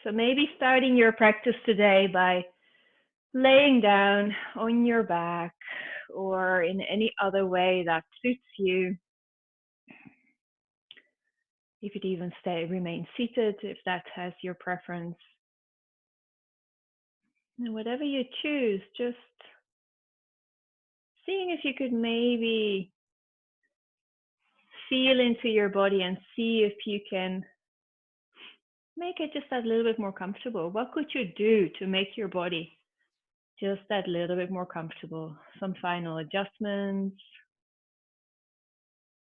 So maybe starting your practice today by laying down on your back or in any other way that suits you. You could even remain seated if that has your preference. And whatever you choose, just seeing if you could maybe feel into your body and see if you can make it just that little bit more comfortable. What could you do to make your body just that little bit more comfortable? Some final adjustments,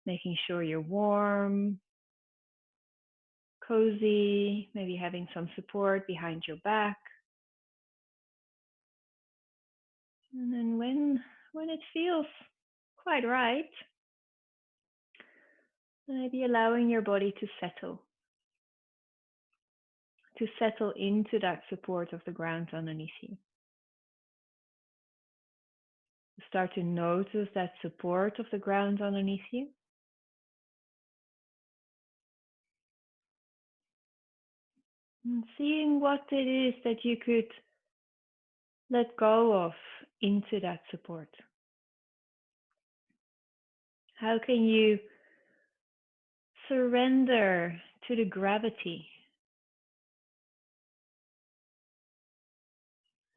making sure you're warm, cozy, maybe having some support behind your back. And then when it feels quite right, maybe allowing your body to settle into that support of the ground underneath you. Start to notice that support of the ground underneath you. And seeing what it is that you could let go of into that support. How can you surrender to the gravity?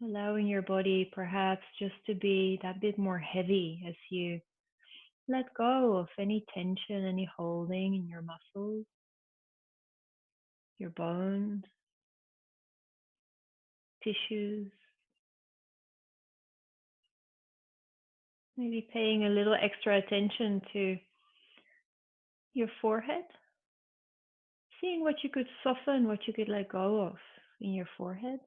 Allowing your body perhaps just to be that bit more heavy as you let go of any tension, any holding in your muscles, your bones, tissues. Maybe paying a little extra attention to your forehead. Seeing what you could soften, what you could let go of in your forehead.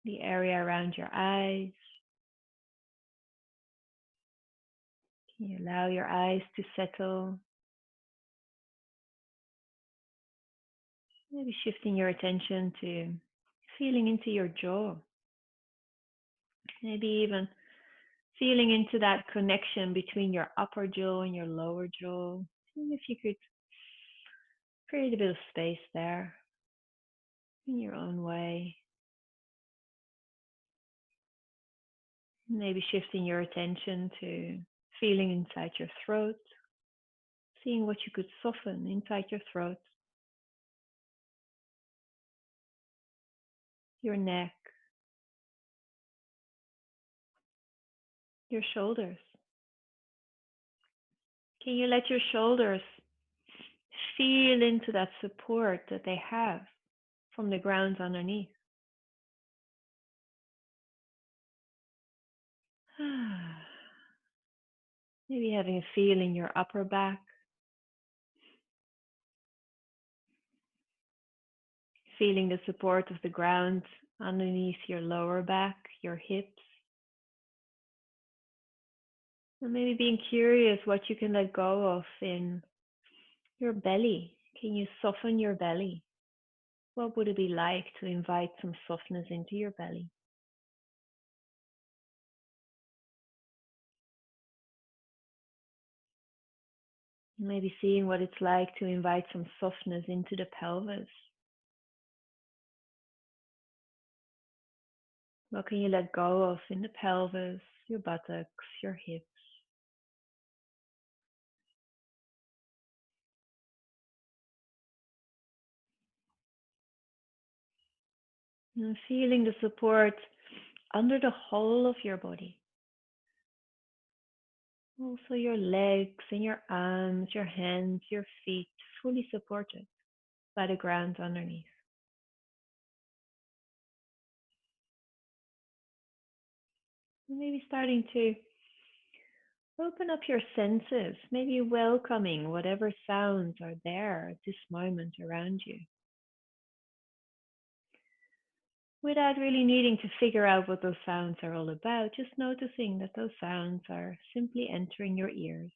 The area around your eyes. Can you allow your eyes to settle? Maybe shifting your attention to feeling into your jaw. Maybe even feeling into that connection between your upper jaw and your lower jaw. Seeing if you could create a bit of space there in your own way. Maybe shifting your attention to feeling inside your throat. Seeing what you could soften inside your throat. Your neck. Your shoulders. Can you let your shoulders feel into that support that they have from the ground underneath? Maybe having a feel in your upper back. Feeling the support of the ground underneath your lower back, your hips. And maybe being curious what you can let go of in your belly. Can you soften your belly? What would it be like to invite some softness into your belly? Maybe seeing what it's like to invite some softness into the pelvis. What can you let go of in the pelvis, your buttocks, your hips? And feeling the support under the whole of your body. Also your legs and your arms, your hands, your feet, fully supported by the ground underneath. And maybe starting to open up your senses, maybe welcoming whatever sounds are there at this moment around you. Without really needing to figure out what those sounds are all about, just noticing that those sounds are simply entering your ears.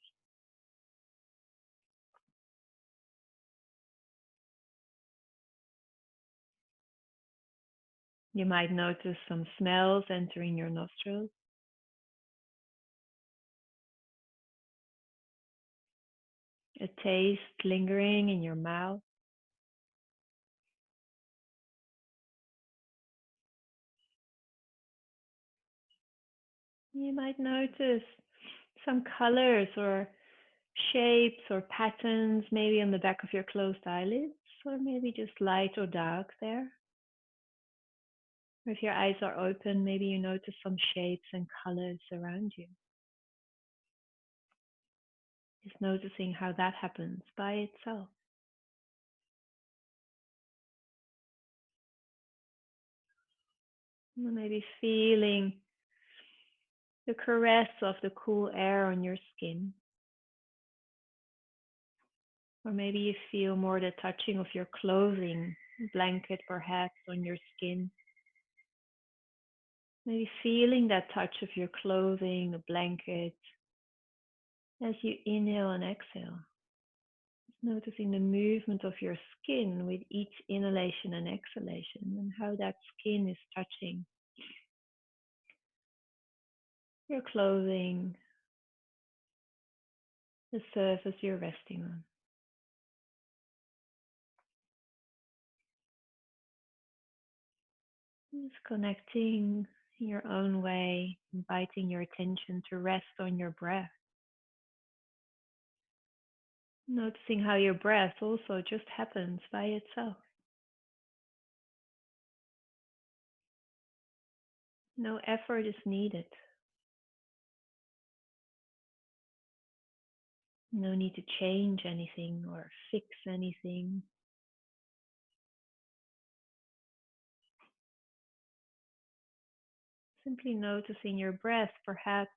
You might notice some smells entering your nostrils. a taste lingering in your mouth. You might notice some colors or shapes or patterns, maybe on the back of your closed eyelids, or maybe just light or dark there. Or if your eyes are open, maybe you notice some shapes and colors around you. Just noticing how that happens by itself. And maybe feeling the caress of the cool air on your skin. Or maybe you feel more the touching of your clothing, blanket perhaps on your skin. Maybe feeling that touch of your clothing, the blanket, as you inhale and exhale. Just noticing the movement of your skin with each inhalation and exhalation and how that skin is touching your clothing, the surface you're resting on. Just connecting in your own way, inviting your attention to rest on your breath. Noticing how your breath also just happens by itself. No effort is needed. No need to change anything or fix anything. Simply noticing your breath, perhaps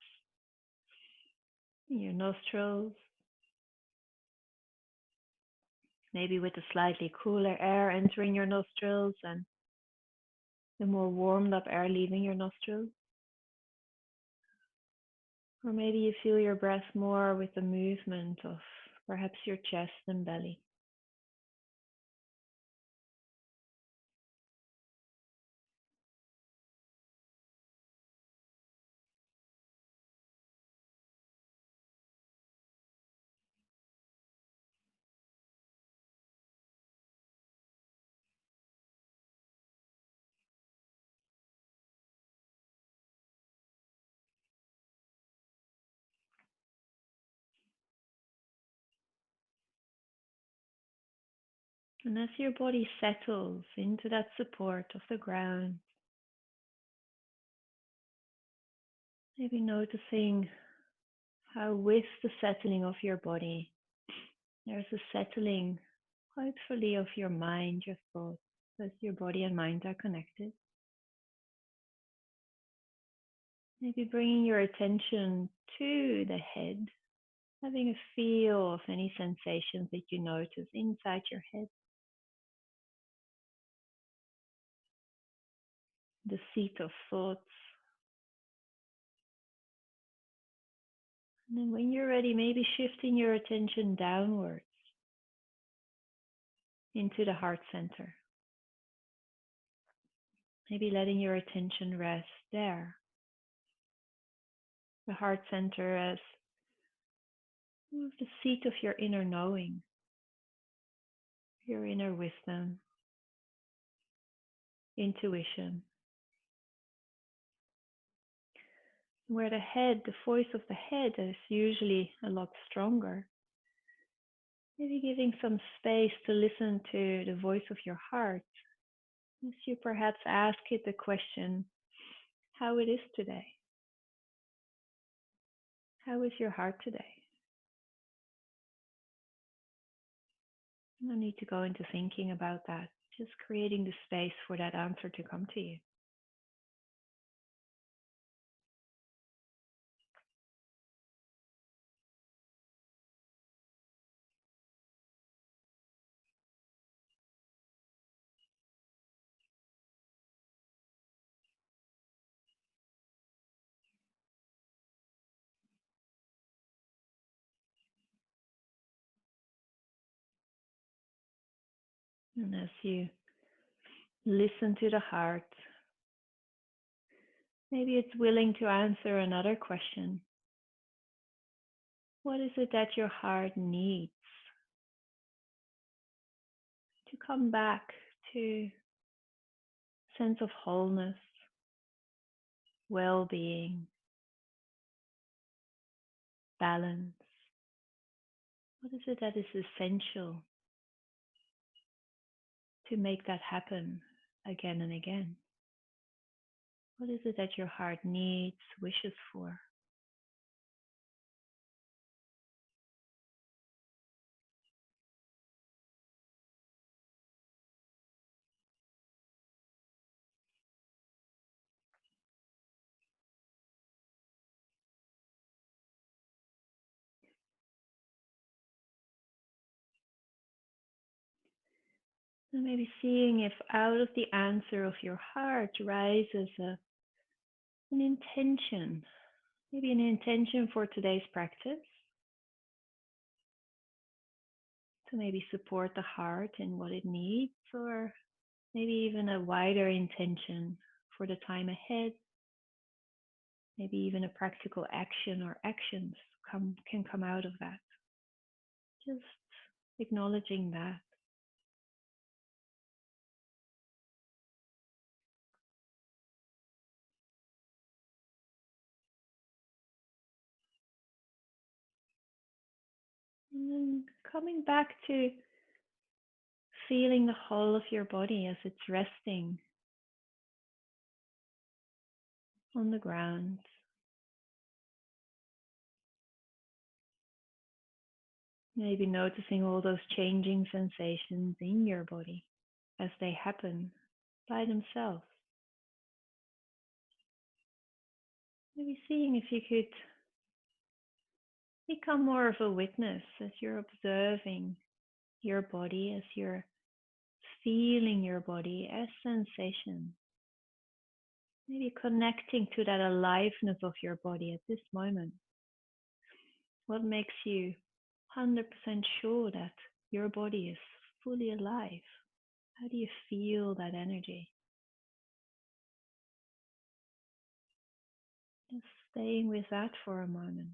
in your nostrils, maybe with the slightly cooler air entering your nostrils and the more warmed up air leaving your nostrils. Or maybe you feel your breath more with the movement of perhaps your chest and belly. And as your body settles into that support of the ground, maybe noticing how with the settling of your body, there's a settling, hopefully, of your mind, your thoughts, as your body and mind are connected. Maybe bringing your attention to the head, having a feel of any sensations that you notice inside your head, the seat of thoughts. And then when you're ready, maybe shifting your attention downwards into the heart center. Maybe letting your attention rest there. The heart center as the seat of your inner knowing, your inner wisdom, intuition. Where the head, the voice of the head is usually a lot stronger. Maybe giving some space to listen to the voice of your heart as you perhaps ask it the question, how it is today? How is your heart today? No need to go into thinking about that, just creating the space for that answer to come to you. And as you listen to the heart, maybe it's willing to answer another question. What is it that your heart needs to come back to sense of wholeness, well-being, balance. What is it that is essential to make that happen again and again? What is it that your heart needs, wishes for? And maybe seeing if out of the answer of your heart rises an intention, maybe an intention for today's practice, to maybe support the heart in what it needs, or maybe even a wider intention for the time ahead. Maybe even a practical action or actions can come out of that. Just acknowledging that. And then coming back to feeling the whole of your body as it's resting on the ground. Maybe noticing all those changing sensations in your body as they happen by themselves. Maybe seeing if you could become more of a witness as you're observing your body, as you're feeling your body as sensation. Maybe connecting to that aliveness of your body at this moment. What makes you 100% sure that your body is fully alive? How do you feel that energy? Just staying with that for a moment.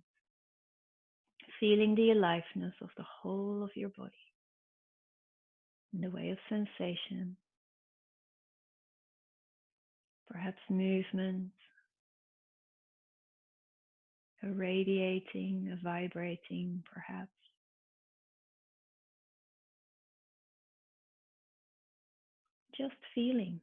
Feeling the aliveness of the whole of your body in the way of sensation, perhaps movement, a radiating, a vibrating, perhaps. Just feeling.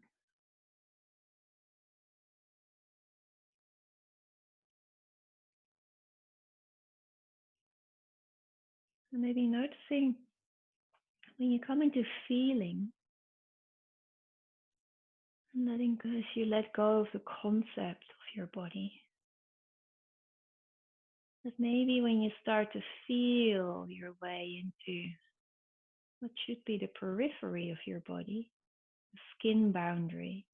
And maybe noticing when you come into feeling, and letting go as you let go of the concept of your body. That maybe when you start to feel your way into what should be the periphery of your body, the skin boundary,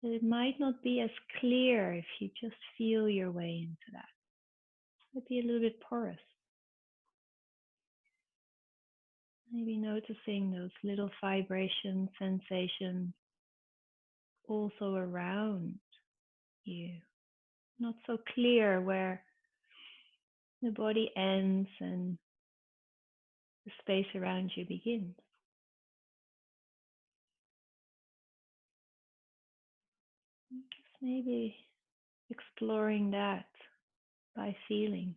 that it might not be as clear if you just feel your way into that. It might be a little bit porous. Maybe noticing those little vibration sensations also around you. Not so clear where the body ends and the space around you begins. Just maybe exploring that by feeling.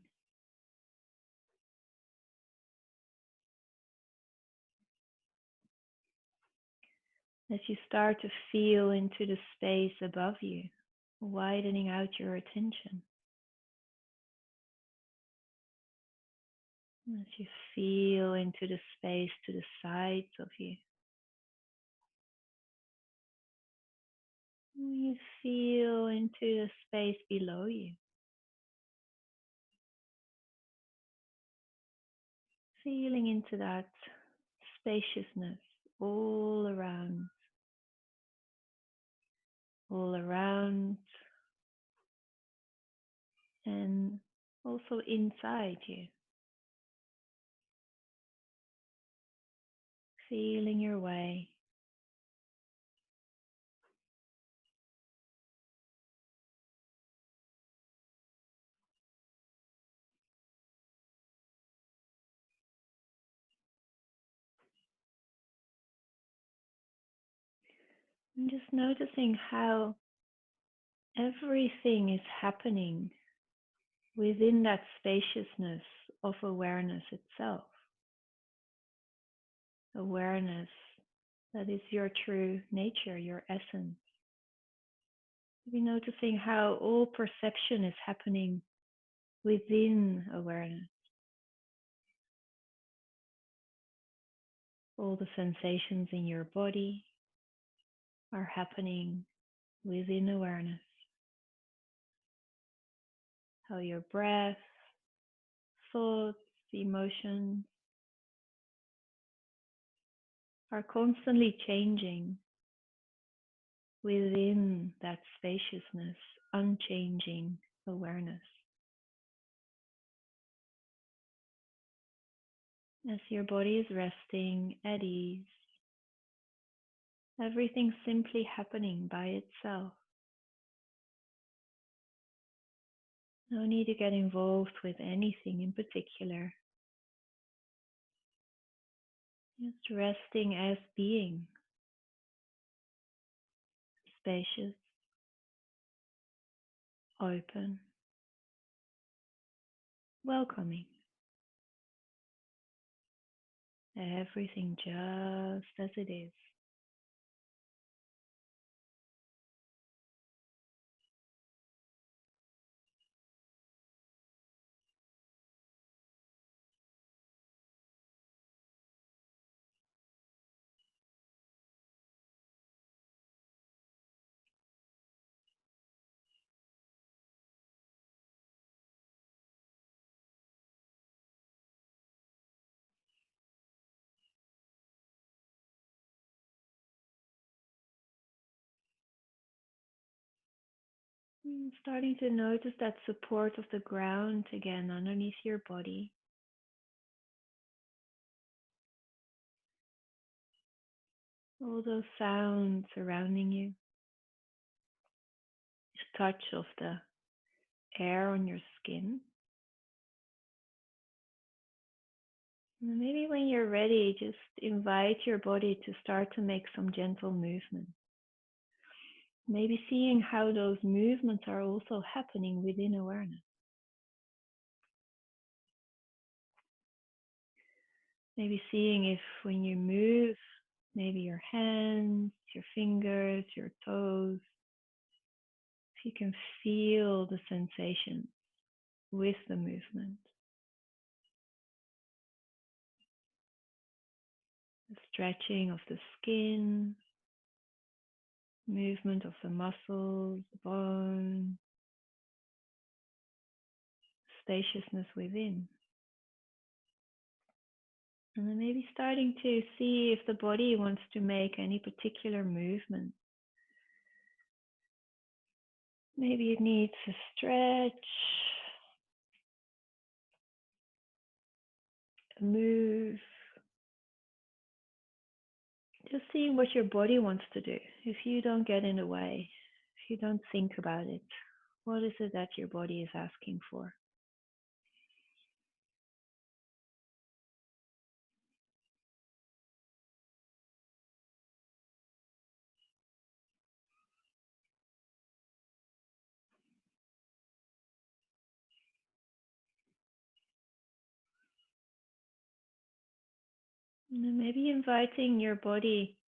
As you start to feel into the space above you, widening out your attention. As you feel into the space to the sides of you. You feel into the space below you. Feeling into that spaciousness all around, and also inside you. Feeling your way. And just noticing how everything is happening within that spaciousness of awareness itself. Awareness that is your true nature, your essence. Be noticing how all perception is happening within awareness. All the sensations in your body are happening within awareness. How your breath, thoughts, emotions are constantly changing within that spaciousness, unchanging awareness. As your body is resting at ease, everything's simply happening by itself. No need to get involved with anything in particular. Just resting as being, spacious, open, welcoming. Everything just as it is. Starting to notice that support of the ground again underneath your body. All those sounds surrounding you. The touch of the air on your skin. And maybe when you're ready, just invite your body to start to make some gentle movement. Maybe seeing how those movements are also happening within awareness. Maybe seeing if when you move, maybe your hands, your fingers, your toes, if you can feel the sensation with the movement. The stretching of the skin, movement of the muscles, the bone, spaciousness within. And then maybe starting to see if the body wants to make any particular movement. Maybe it needs a stretch, a move. Just seeing what your body wants to do. If you don't get in the way, if you don't think about it, what is it that your body is asking for? And then maybe inviting your body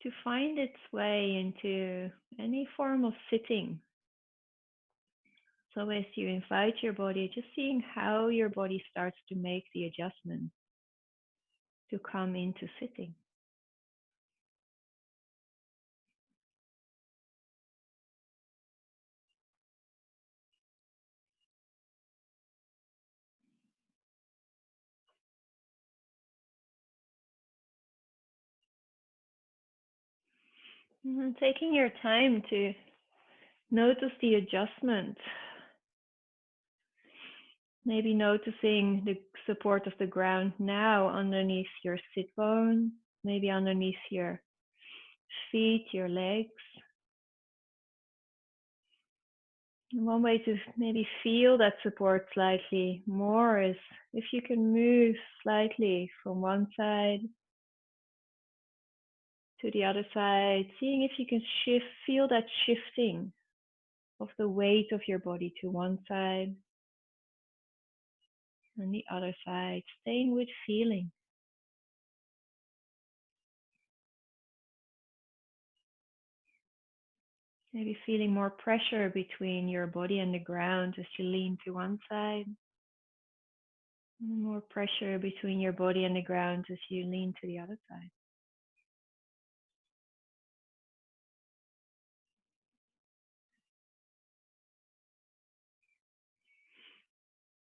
to find its way into any form of sitting. So as you invite your body, just seeing how your body starts to make the adjustment to come into sitting. And then taking your time to notice the adjustment. Maybe noticing the support of the ground now underneath your sit bone, maybe underneath your feet, your legs. And one way to maybe feel that support slightly more is if you can move slightly from one side to the other side, seeing if you can feel that shifting of the weight of your body to one side and the other side, staying with feeling. Maybe feeling more pressure between your body and the ground as you lean to one side. And more pressure between your body and the ground as you lean to the other side.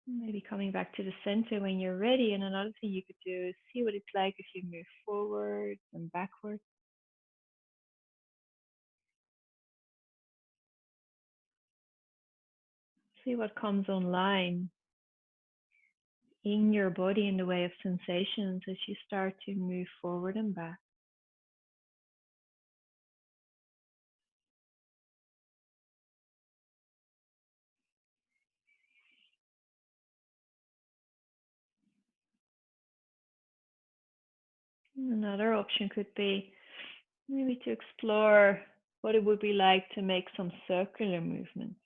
Maybe coming back to the center when you're ready. And another thing you could do is see what it's like if you move forward and backwards. See what comes online in your body in the way of sensations as you start to move forward and back. Another option could be maybe to explore what it would be like to make some circular movements.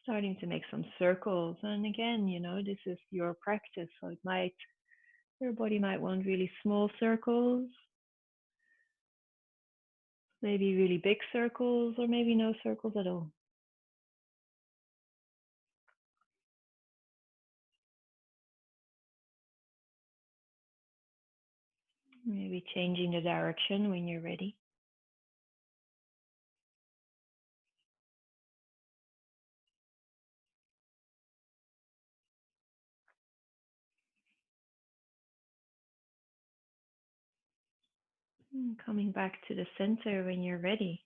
Starting to make some circles. And again, this is your practice. So your body might want really small circles, maybe really big circles, or maybe no circles at all. Maybe changing the direction when you're ready. And coming back to the center when you're ready.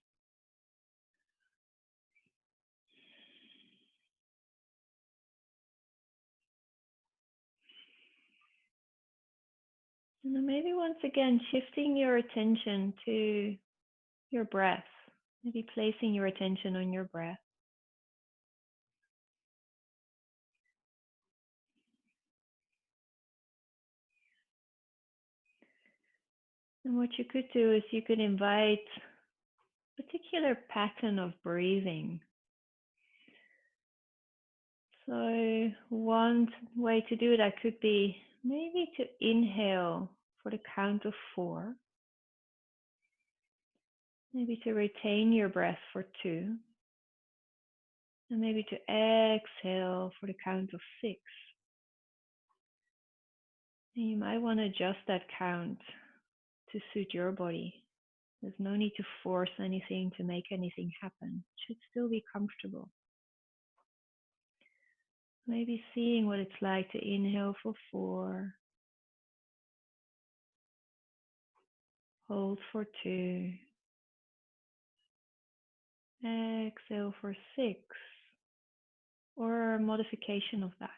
And then maybe once again, shifting your attention to your breath. Maybe placing your attention on your breath. And what you could do is you could invite a particular pattern of breathing. So one way to do that could be maybe to inhale for the count of 4. Maybe to retain your breath for 2. And maybe to exhale for the count of 6. And you might want to adjust that count to suit your body. There's no need to force anything to make anything happen. It should still be comfortable. Maybe seeing what it's like to inhale for 4, hold for 2, exhale for 6, or a modification of that.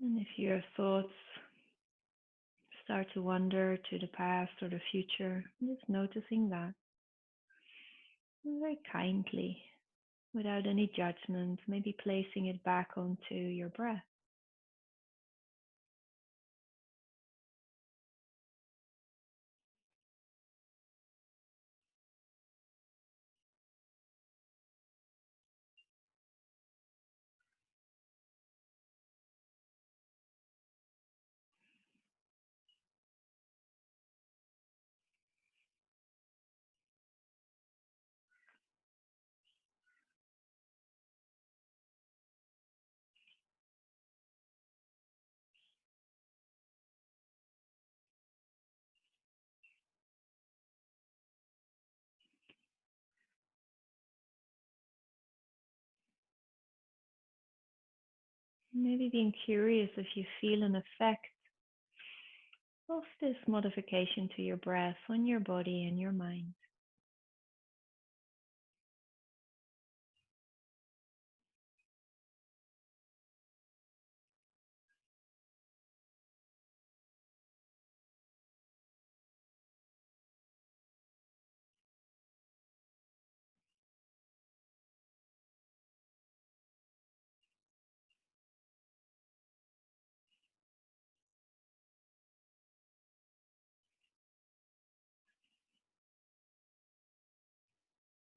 And if your thoughts start to wander to the past or the future, just noticing that very kindly, without any judgment, maybe placing it back onto your breath. Maybe being curious if you feel an effect of this modification to your breath on your body and your mind.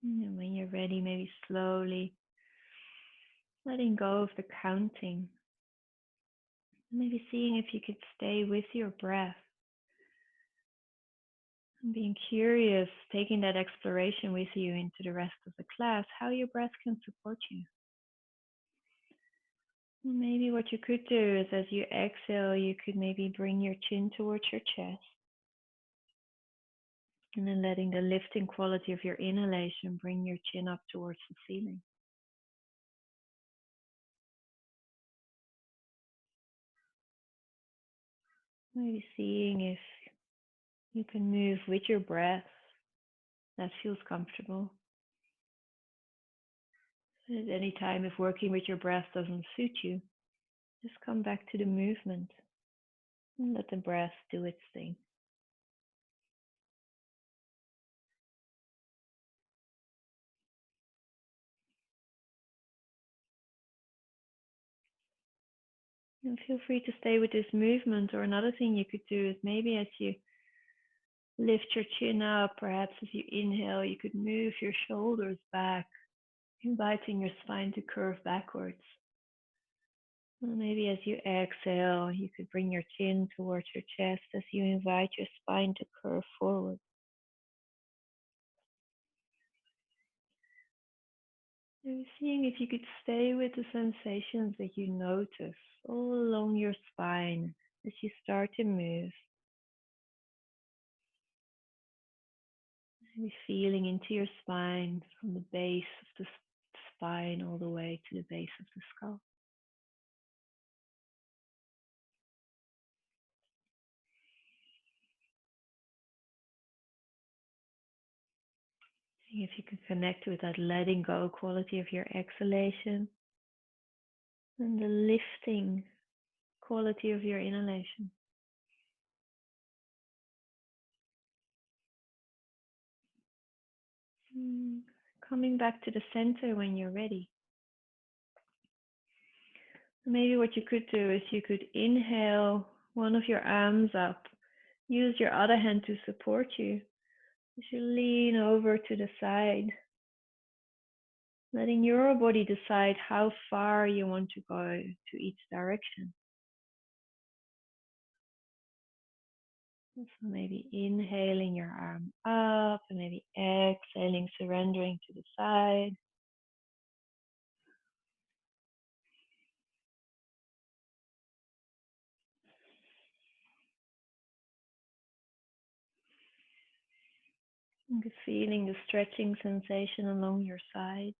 And when you're ready, maybe slowly letting go of the counting. Maybe seeing if you could stay with your breath and being curious, taking that exploration with you into the rest of the class, how your breath can support you. Maybe what you could do is as you exhale, you could maybe bring your chin towards your chest and then letting the lifting quality of your inhalation bring your chin up towards the ceiling. Maybe seeing if you can move with your breath that feels comfortable. At any time, if working with your breath doesn't suit you, just come back to the movement and let the breath do its thing. And feel free to stay with this movement. Or another thing you could do is maybe as you lift your chin up, perhaps as you inhale, you could move your shoulders back, inviting your spine to curve backwards. And maybe as you exhale, you could bring your chin towards your chest as you invite your spine to curve forward. And seeing if you could stay with the sensations that you notice all along your spine as you start to move. Maybe feeling into your spine from the base of the spine all the way to the base of the skull. Seeing if you can connect with that letting go quality of your exhalation and the lifting quality of your inhalation. Coming back to the center when you're ready. Maybe what you could do is you could inhale one of your arms up. Use your other hand to support you as you lean over to the side, letting your body decide how far you want to go to each direction. So maybe inhaling your arm up and maybe exhaling, surrendering to the side. And feeling the stretching sensation along your side.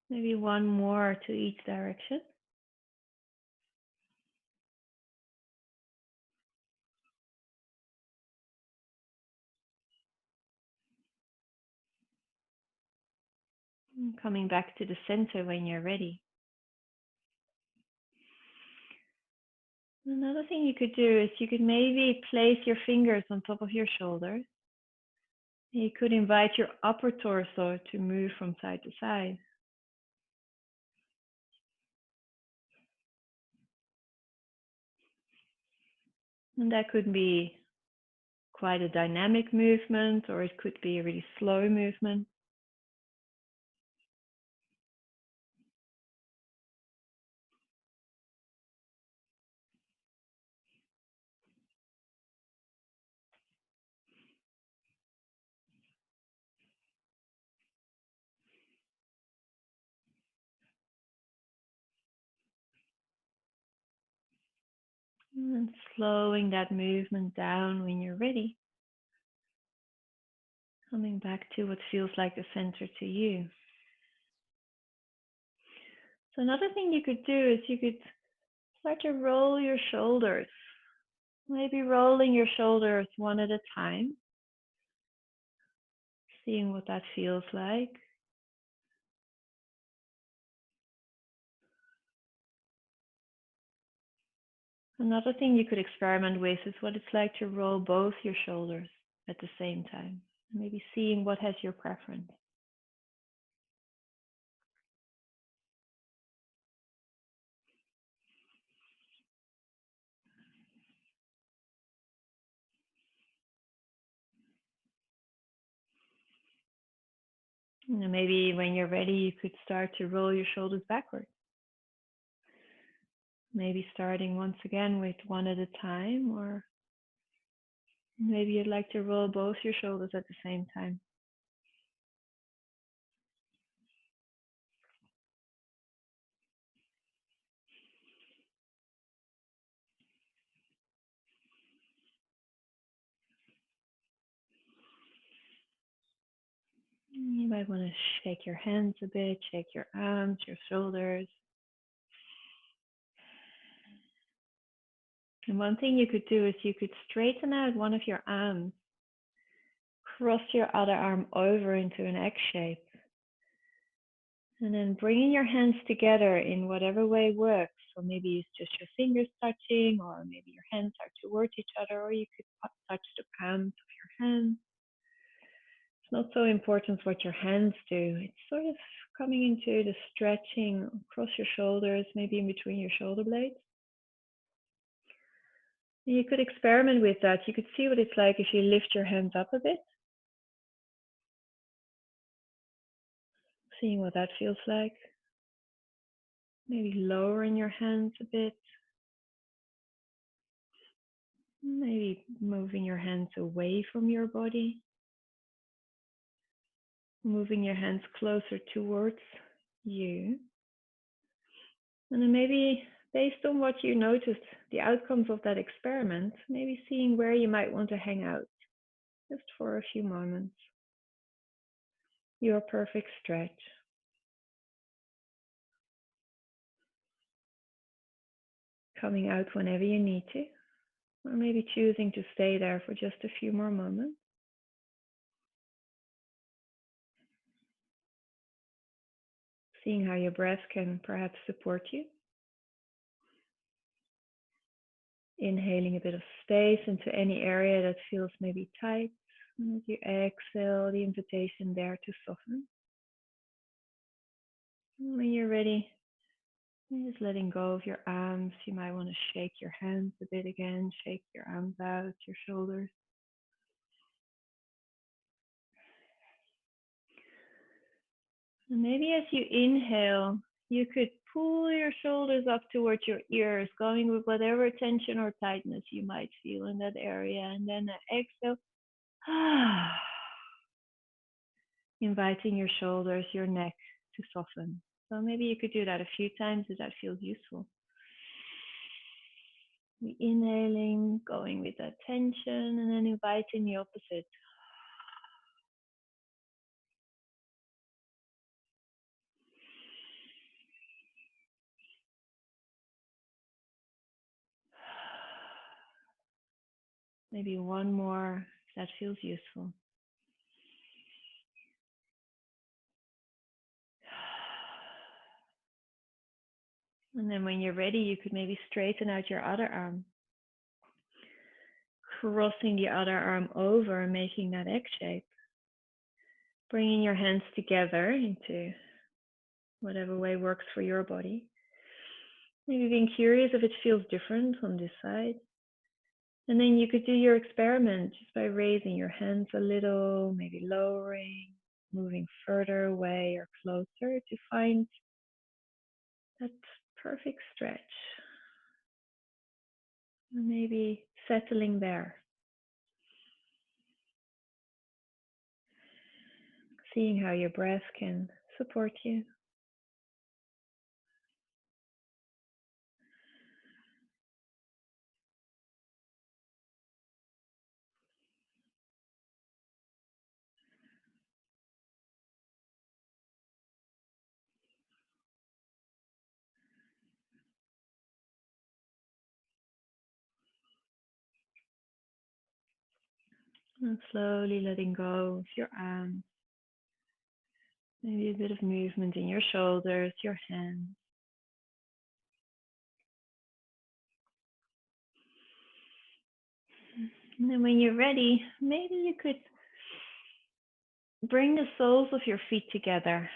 Maybe one more to each direction. And coming back to the center when you're ready. Another thing you could do is you could maybe place your fingers on top of your shoulders. You could invite your upper torso to move from side to side. And that could be quite a dynamic movement, or it could be a really slow movement. And slowing that movement down when you're ready. Coming back to what feels like the center to you. So another thing you could do is you could start to roll your shoulders. Maybe rolling your shoulders one at a time. Seeing what that feels like. Another thing you could experiment with is what it's like to roll both your shoulders at the same time. Maybe seeing what has your preference. And maybe when you're ready, you could start to roll your shoulders backwards. Maybe starting once again with one at a time, or maybe you'd like to roll both your shoulders at the same time. You might want to shake your hands a bit, shake your arms, your shoulders. And one thing you could do is you could straighten out one of your arms, cross your other arm over into an X shape, and then bringing your hands together in whatever way works. So maybe it's just your fingers touching, or maybe your hands are towards each other, or you could touch the palms of your hands. It's not so important what your hands do. It's sort of coming into the stretching across your shoulders, maybe in between your shoulder blades. You could experiment with that. You could see what it's like if you lift your hands up a bit. Seeing what that feels like. Maybe lowering your hands a bit. Maybe moving your hands away from your body. Moving your hands closer towards you. And then maybe based on what you noticed, the outcomes of that experiment, maybe seeing where you might want to hang out just for a few moments. Your perfect stretch. Coming out whenever you need to, or maybe choosing to stay there for just a few more moments. Seeing how your breath can perhaps support you. Inhaling a bit of space into any area that feels maybe tight. And as you exhale, the invitation there to soften. And when you're ready, just letting go of your arms. You might want to shake your hands a bit again. Shake your arms out, your shoulders. And maybe as you inhale, you could pull your shoulders up towards your ears, going with whatever tension or tightness you might feel in that area. And then exhale, inviting your shoulders, your neck to soften. So maybe you could do that a few times if that feels useful. Inhaling, going with that tension, and then inviting the opposite. Maybe one more if that feels useful. And then when you're ready, you could maybe straighten out your other arm. Crossing the other arm over and making that X shape. Bringing your hands together into whatever way works for your body. Maybe being curious if it feels different on this side. And then you could do your experiment just by raising your hands a little, maybe lowering, moving further away or closer to find that perfect stretch. And maybe settling there. Seeing how your breath can support you. And slowly letting go of your arms. Maybe a bit of movement in your shoulders, your hands. And then when you're ready, maybe you could bring the soles of your feet together.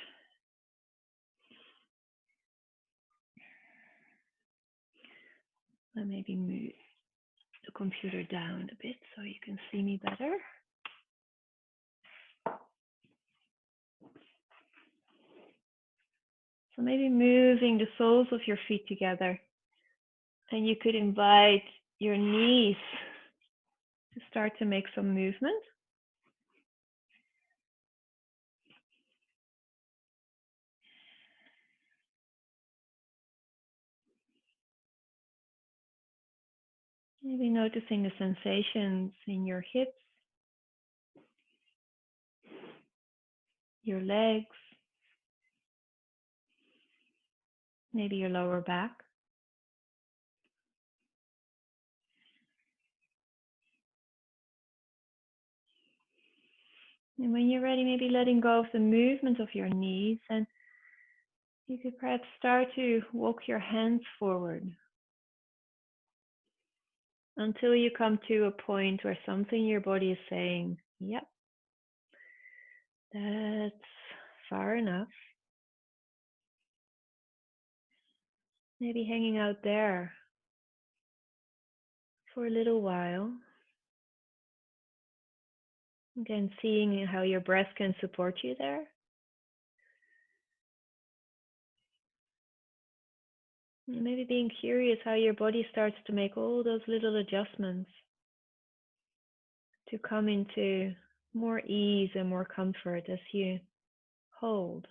And maybe move the computer down a bit so you can see me better. So maybe moving the soles of your feet together. And you could invite your knees to start to make some movement. Maybe noticing the sensations in your hips, your legs, maybe your lower back. And when you're ready, maybe letting go of the movement of your knees, and you could perhaps start to walk your hands forward until you come to a point where something in your body is saying, yep, that's far enough. Maybe hanging out there for a little while. Again, seeing how your breath can support you there. And maybe being curious how your body starts to make all those little adjustments to come into more ease and more comfort as you hold.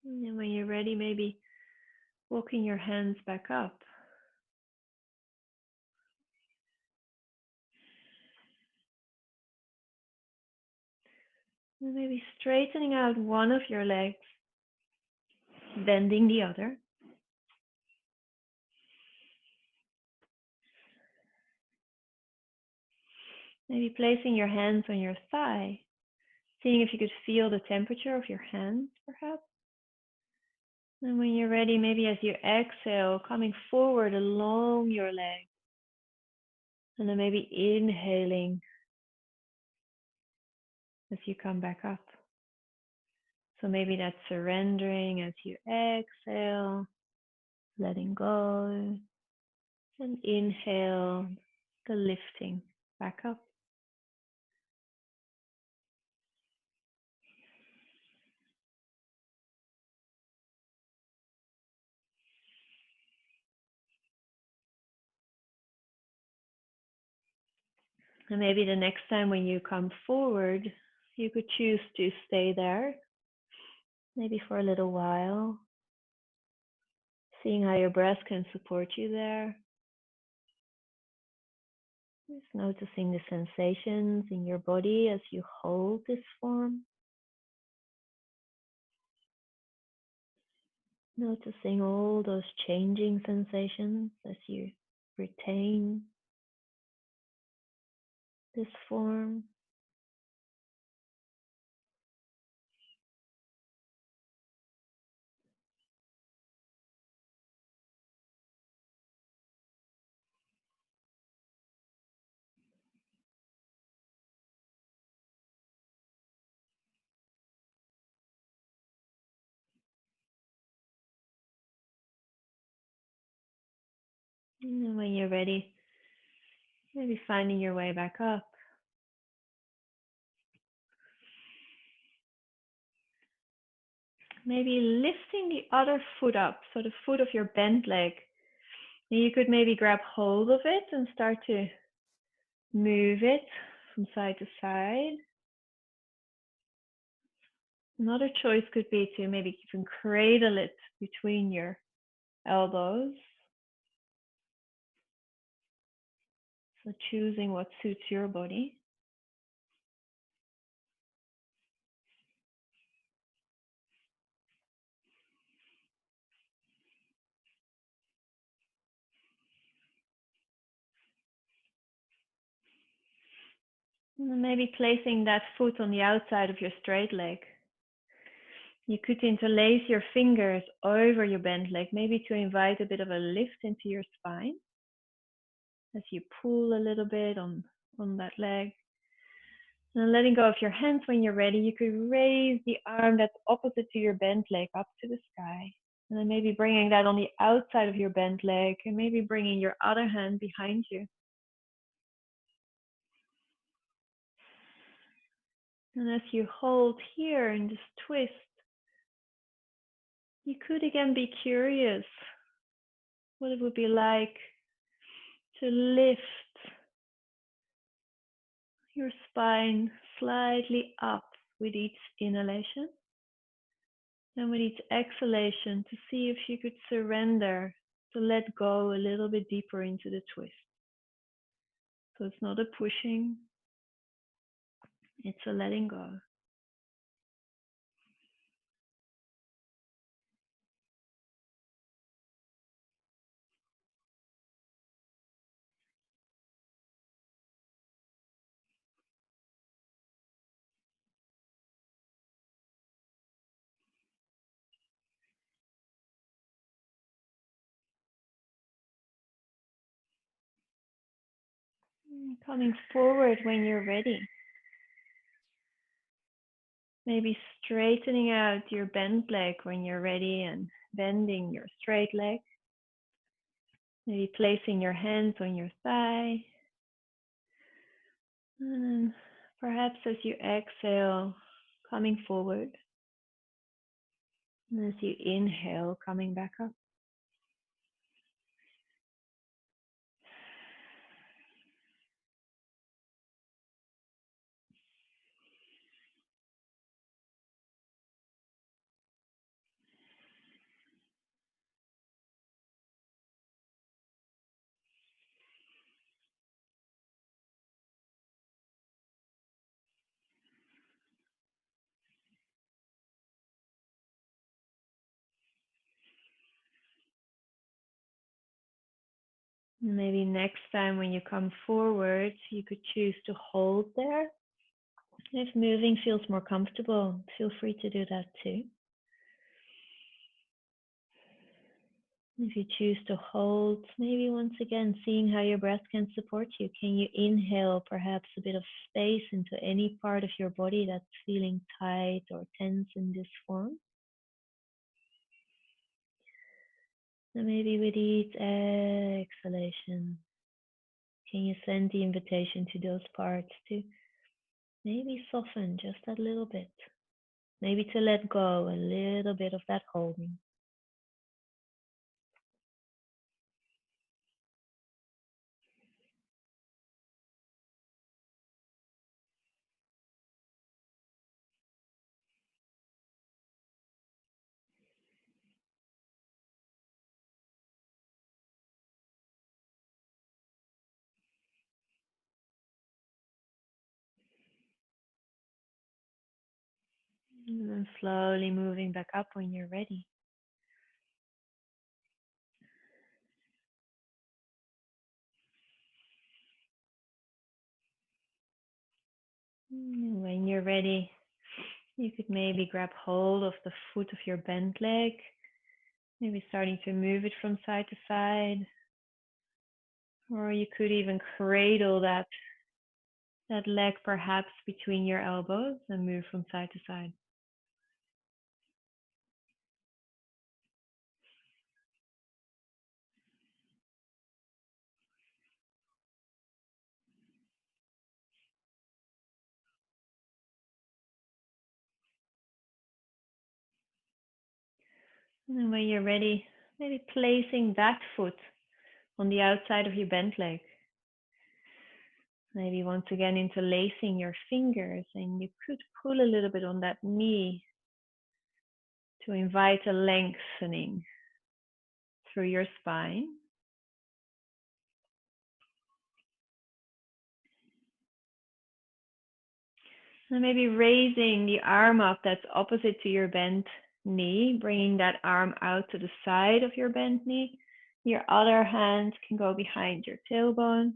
And when you're ready, maybe walking your hands back up. And maybe straightening out one of your legs, bending the other. Maybe placing your hands on your thigh, seeing if you could feel the temperature of your hands, perhaps. And when you're ready, maybe as you exhale, coming forward along your leg. And then maybe inhaling as you come back up. So maybe that's surrendering as you exhale, letting go, and inhale, the lifting back up. And maybe the next time when you come forward, you could choose to stay there, maybe for a little while, seeing how your breath can support you there. Just noticing the sensations in your body as you hold this form. Noticing all those changing sensations as you retain this form. And then when you're ready, maybe finding your way back up. Maybe lifting the other foot up, so the foot of your bent leg. And you could maybe grab hold of it and start to move it from side to side. Another choice could be to maybe even cradle it between your elbows. So choosing what suits your body. And then maybe placing that foot on the outside of your straight leg. You could interlace your fingers over your bent leg, maybe to invite a bit of a lift into your spine as you pull a little bit on that leg. And letting go of your hands when you're ready, you could raise the arm that's opposite to your bent leg up to the sky. And then maybe bringing that on the outside of your bent leg and maybe bringing your other hand behind you. And as you hold here in this twist, you could again be curious what it would be like to lift your spine slightly up with each inhalation and with each exhalation to see if you could surrender, to let go a little bit deeper into the twist. So it's not a pushing, it's a letting go. Coming forward when you're ready. Maybe straightening out your bent leg when you're ready and bending your straight leg. Maybe placing your hands on your thigh. And perhaps as you exhale, coming forward. And as you inhale, coming back up. Maybe next time when you come forward, you could choose to hold there. If moving feels more comfortable, feel free to do that too. If you choose to hold, maybe once again, seeing how your breath can support you. Can you inhale perhaps a bit of space into any part of your body that's feeling tight or tense in this form? And maybe with each exhalation, can you send the invitation to those parts to maybe soften just a little bit? Maybe to let go a little bit of that holding. And then slowly moving back up when you're ready. When you're ready, you could maybe grab hold of the foot of your bent leg, maybe starting to move it from side to side. Or you could even cradle that leg perhaps between your elbows and move from side to side. And then when you're ready, maybe placing that foot on the outside of your bent leg. Maybe once again interlacing your fingers, and you could pull a little bit on that knee to invite a lengthening through your spine. And maybe raising the arm up that's opposite to your bent knee, bringing that arm out to the side of your bent knee. Your other hand can go behind your tailbone.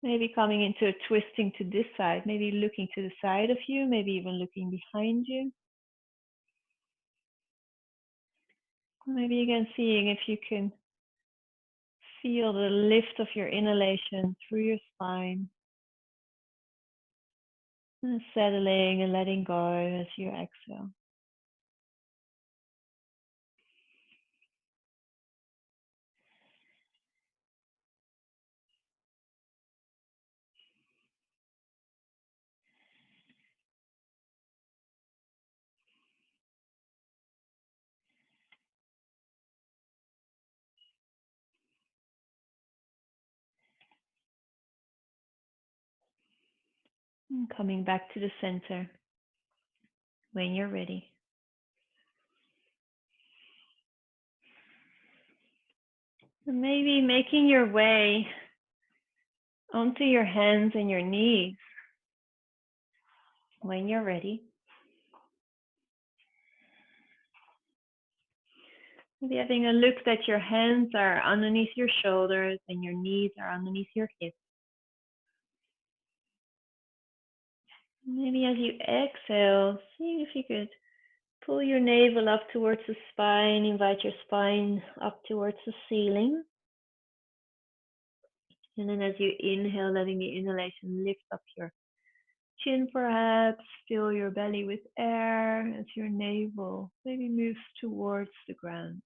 Maybe coming into a twisting to this side, maybe looking to the side of you, maybe even looking behind you. Maybe again seeing if you can feel the lift of your inhalation through your spine. And settling and letting go as you exhale. And coming back to the center when you're ready. And maybe making your way onto your hands and your knees when you're ready. Maybe having a look that your hands are underneath your shoulders and your knees are underneath your hips. Maybe as you exhale, seeing if you could pull your navel up towards the spine, invite your spine up towards the ceiling. And then as you inhale, letting the inhalation lift up your chin perhaps, fill your belly with air as your navel maybe moves towards the ground.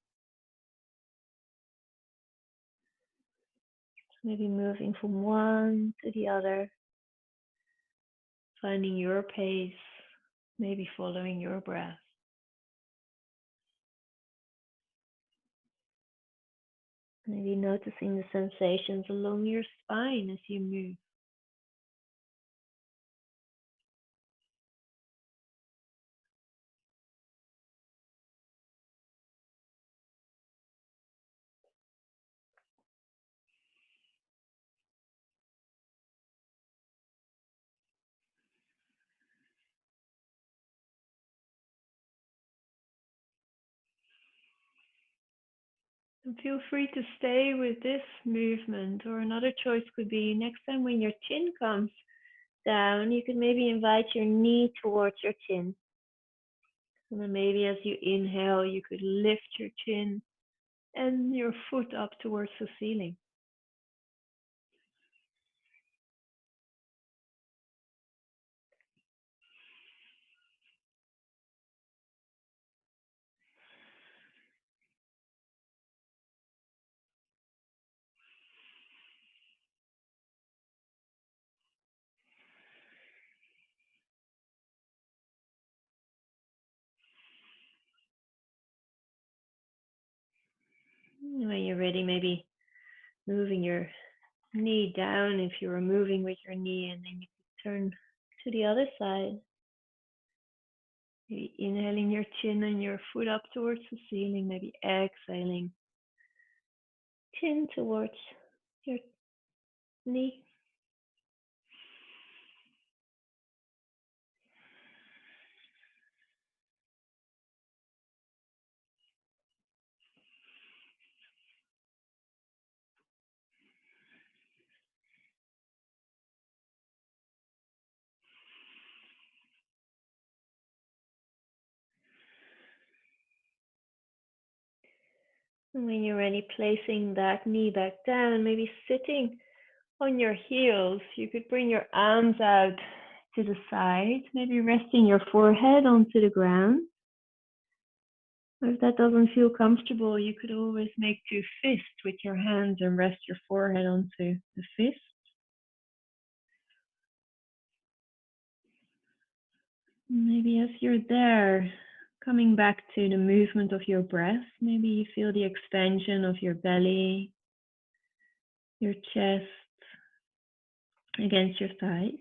Maybe moving from one to the other, finding your pace, maybe following your breath. Maybe noticing the sensations along your spine as you move. And feel free to stay with this movement, or another choice could be next time when your chin comes down, you could maybe invite your knee towards your chin. And then maybe as you inhale, you could lift your chin and your foot up towards the ceiling. When you're ready, maybe moving your knee down if you were moving with your knee, and then you could turn to the other side. Maybe inhaling your chin and your foot up towards the ceiling, maybe exhaling chin towards your knee. And when you're ready, placing that knee back down, maybe sitting on your heels, you could bring your arms out to the side, maybe resting your forehead onto the ground. Or if that doesn't feel comfortable, you could always make two fists with your hands and rest your forehead onto the fist. Maybe as you're there, coming back to the movement of your breath, maybe you feel the expansion of your belly, your chest, against your thighs.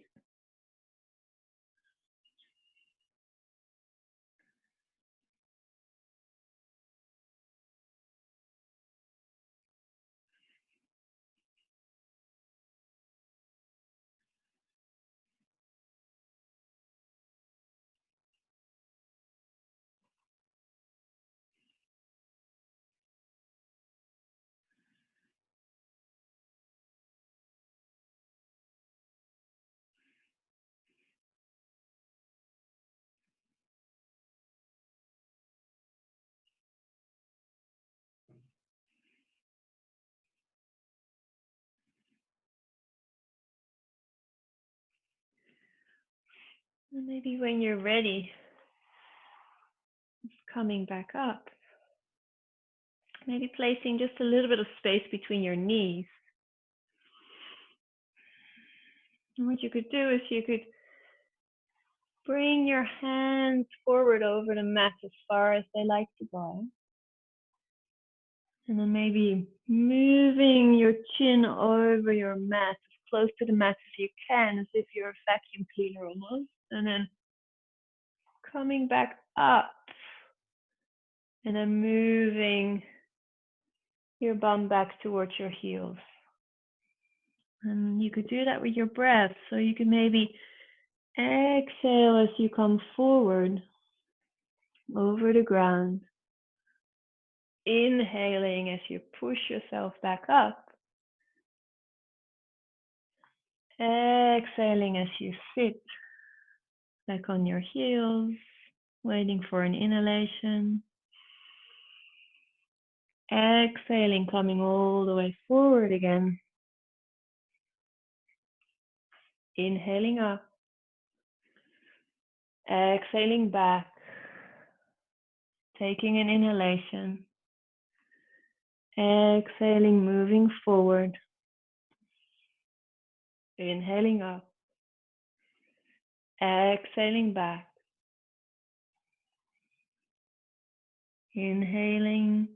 And maybe when you're ready, coming back up, maybe placing just a little bit of space between your knees. And what you could do is you could bring your hands forward over the mat as far as they like to go. And then maybe moving your chin over your mat, as close to the mat as you can, as if you're a vacuum cleaner almost. And then coming back up. And then moving your bum back towards your heels. And you could do that with your breath. So you can maybe exhale as you come forward over the ground. Inhaling as you push yourself back up. Exhaling as you sit back on your heels, waiting for an inhalation. Exhaling, coming all the way forward again. Inhaling up. Exhaling back. Taking an inhalation. Exhaling, moving forward. Inhaling up. Exhaling back. Inhaling.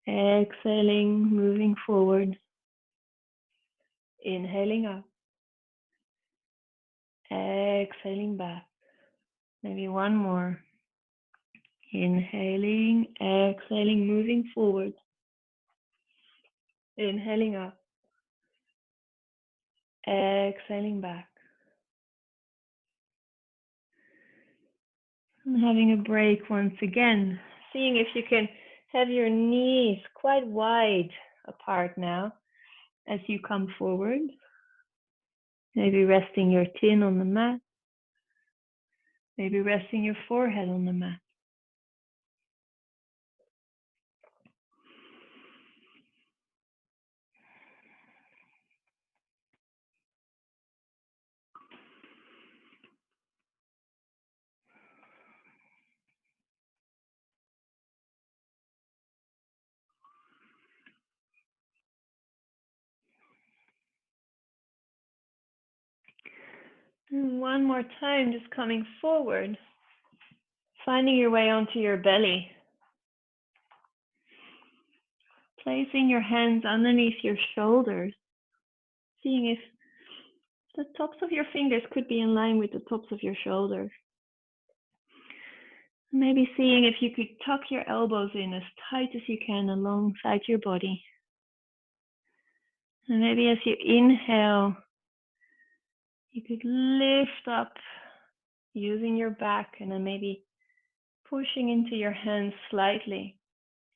Exhaling, moving forward. Inhaling up. Exhaling back. Maybe one more. Inhaling, exhaling, moving forward. Inhaling up. Exhaling back. And having a break once again. Seeing if you can have your knees quite wide apart now as you come forward. Maybe resting your chin on the mat. Maybe resting your forehead on the mat. And one more time, just coming forward. Finding your way onto your belly. Placing your hands underneath your shoulders. Seeing if the tops of your fingers could be in line with the tops of your shoulders. Maybe seeing if you could tuck your elbows in as tight as you can alongside your body. And maybe as you inhale, you could lift up using your back and then maybe pushing into your hands slightly.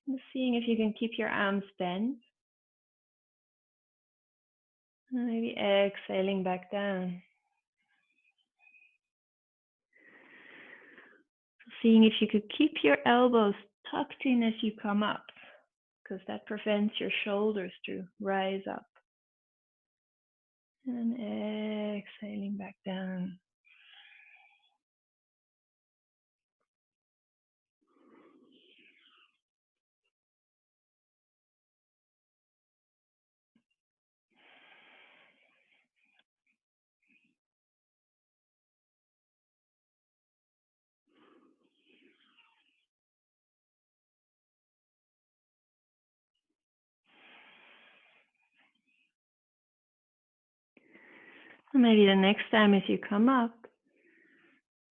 And seeing if you can keep your arms bent. And maybe exhaling back down. Seeing if you could keep your elbows tucked in as you come up, because that prevents your shoulders to rise up. And exhaling back down. And maybe the next time as you come up,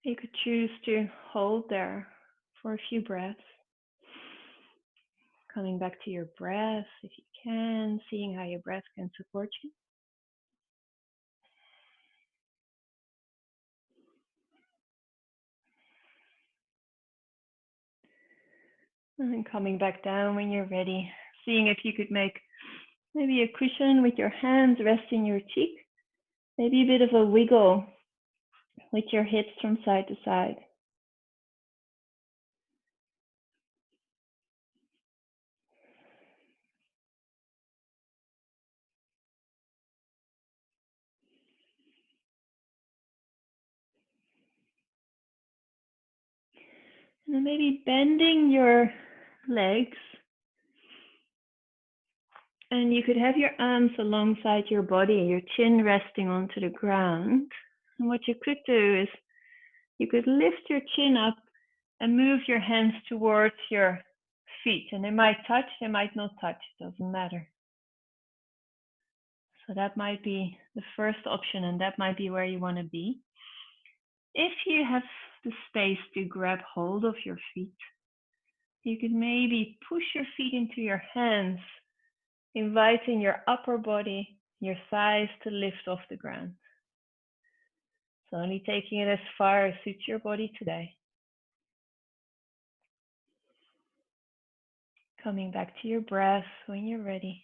you could choose to hold there for a few breaths. Coming back to your breath if you can, seeing how your breath can support you. And then coming back down when you're ready, seeing if you could make maybe a cushion with your hands resting your cheek, maybe a bit of a wiggle with your hips from side to side. And then maybe bending your legs. And you could have your arms alongside your body, your chin resting onto the ground. And what you could do is you could lift your chin up and move your hands towards your feet. And they might touch, they might not touch, it doesn't matter. So that might be the first option, and that might be where you want to be. If you have the space to grab hold of your feet, you could maybe push your feet into your hands, inviting your upper body, your thighs to lift off the ground. So only taking it as far as suits your body today. Coming back to your breath when you're ready.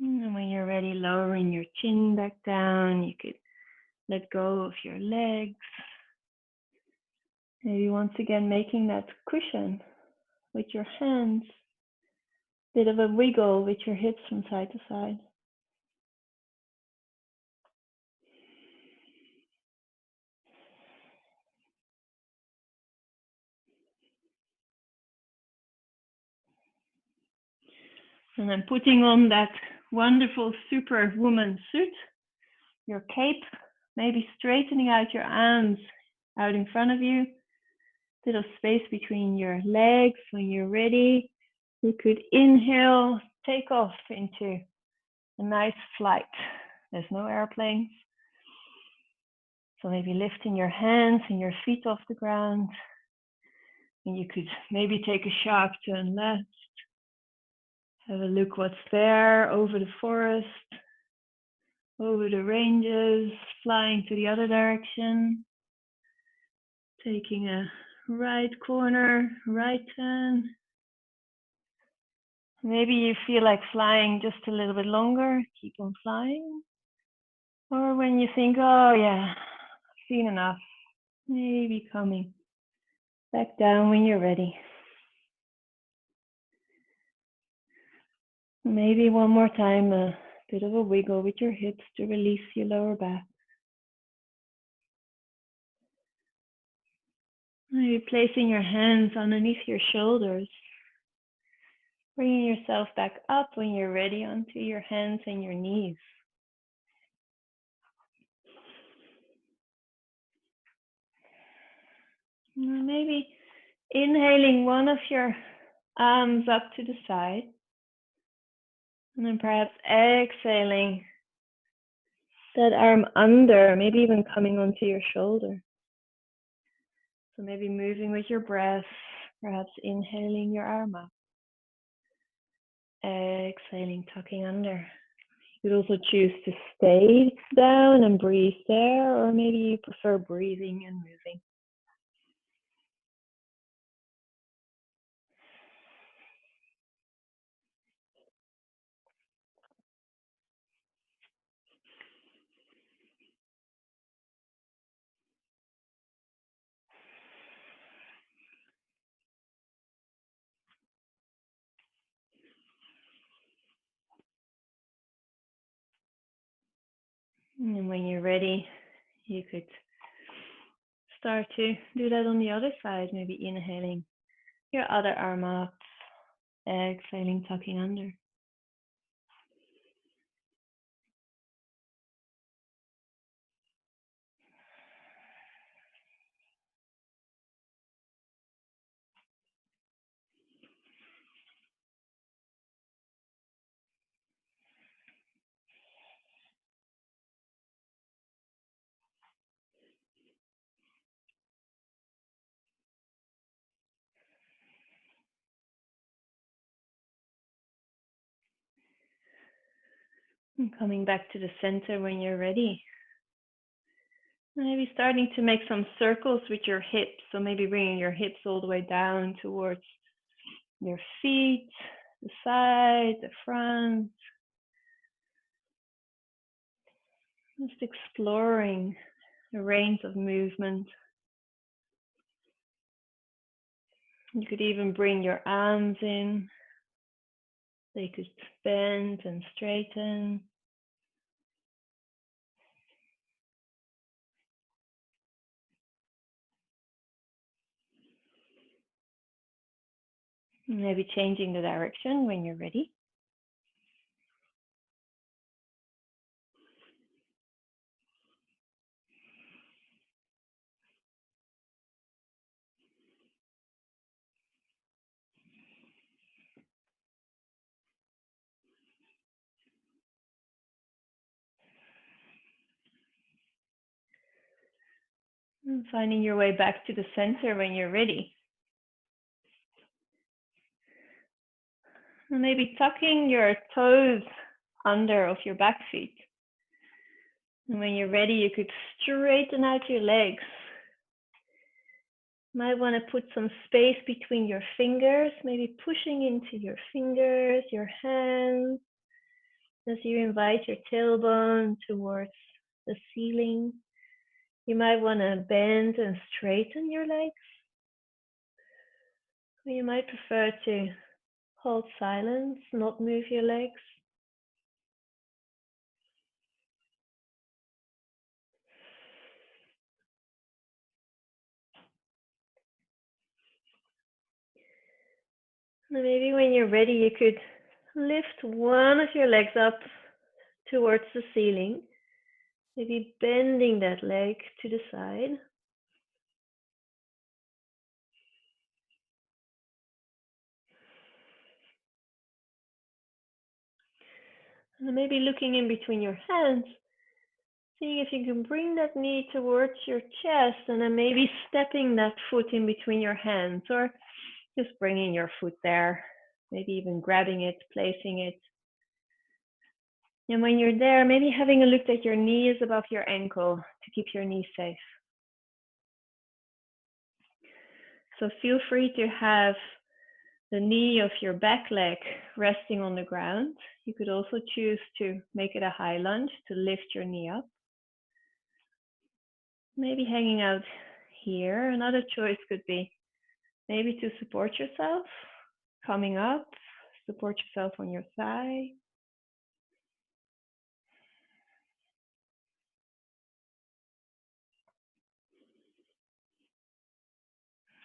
And when you're ready, lowering your chin back down, you could let go of your legs. Maybe once again making that cushion with your hands. Bit of a wiggle with your hips from side to side. And then putting on that wonderful superwoman suit, your cape, maybe straightening out your arms out in front of you. Bit of space between your legs. When you're ready, you could inhale, take off into a nice flight. There's no airplanes. So maybe lifting your hands and your feet off the ground. And you could maybe take a sharp turn left. Have a look what's there over the forest, over the ranges, flying to the other direction. Taking a right corner, right turn. Maybe you feel like flying just a little bit longer, keep on flying. Or when you think, oh yeah, I've seen enough, maybe coming back down when you're ready. Maybe one more time, a bit of a wiggle with your hips to release your lower back. Maybe placing your hands underneath your shoulders. Bringing yourself back up when you're ready onto your hands and your knees. Maybe inhaling one of your arms up to the side. And then perhaps exhaling that arm under, maybe even coming onto your shoulder. So maybe moving with your breath, perhaps inhaling your arm up. Exhaling, tucking under. You could also choose to stay down and breathe there, or maybe you prefer breathing and moving. And when you're ready, you could start to do that on the other side, maybe inhaling your other arm up, exhaling, tucking under. And coming back to the center when you're ready. Maybe starting to make some circles with your hips. So maybe bringing your hips all the way down towards your feet, the side, the front. Just exploring the range of movement. You could even bring your arms in. They could bend and straighten. Maybe changing the direction when you're ready. And finding your way back to the center when you're ready. And maybe tucking your toes under of your back feet. And when you're ready, you could straighten out your legs. Might want to put some space between your fingers, maybe pushing into your fingers, your hands, as you invite your tailbone towards the ceiling. You might want to bend and straighten your legs. Or you might prefer to hold silence, not move your legs. And maybe when you're ready, you could lift one of your legs up towards the ceiling, maybe bending that leg to the side. And maybe looking in between your hands, seeing if you can bring that knee towards your chest and then maybe stepping that foot in between your hands, or just bringing your foot there, maybe even grabbing it, placing it. And when you're there, maybe having a look that your knee is above your ankle to keep your knee safe. So feel free to have the knee of your back leg resting on the ground. You could also choose to make it a high lunge to lift your knee up. Maybe hanging out here. Another choice could be maybe to support yourself, coming up, support yourself on your thigh.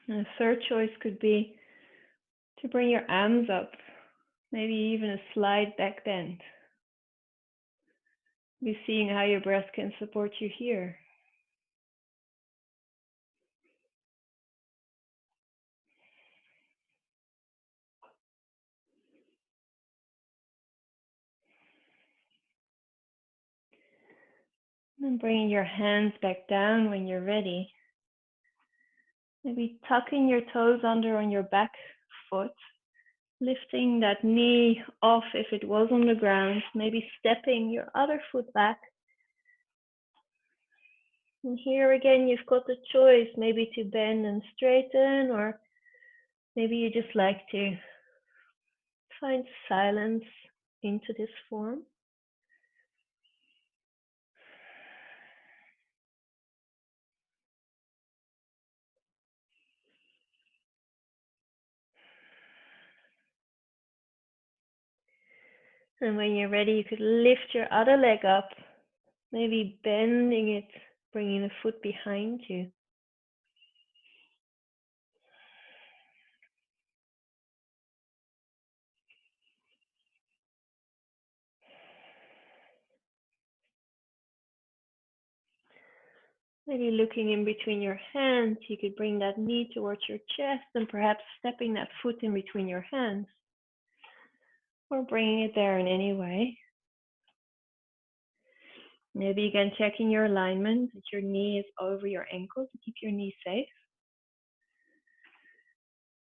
And a third choice could be to bring your arms up, maybe even a slight back bend. Be seeing how your breath can support you here. And bringing your hands back down when you're ready. Maybe tucking your toes under on your back foot, lifting that knee off if it was on the ground, maybe stepping your other foot back. And here again, you've got the choice maybe to bend and straighten, or maybe you just like to find silence into this form. And when you're ready, you could lift your other leg up, maybe bending it, bringing the foot behind you. Maybe looking in between your hands, you could bring that knee towards your chest and perhaps stepping that foot in between your hands, or bringing it there in any way. Maybe again checking your alignment, that your knee is over your ankle to keep your knee safe.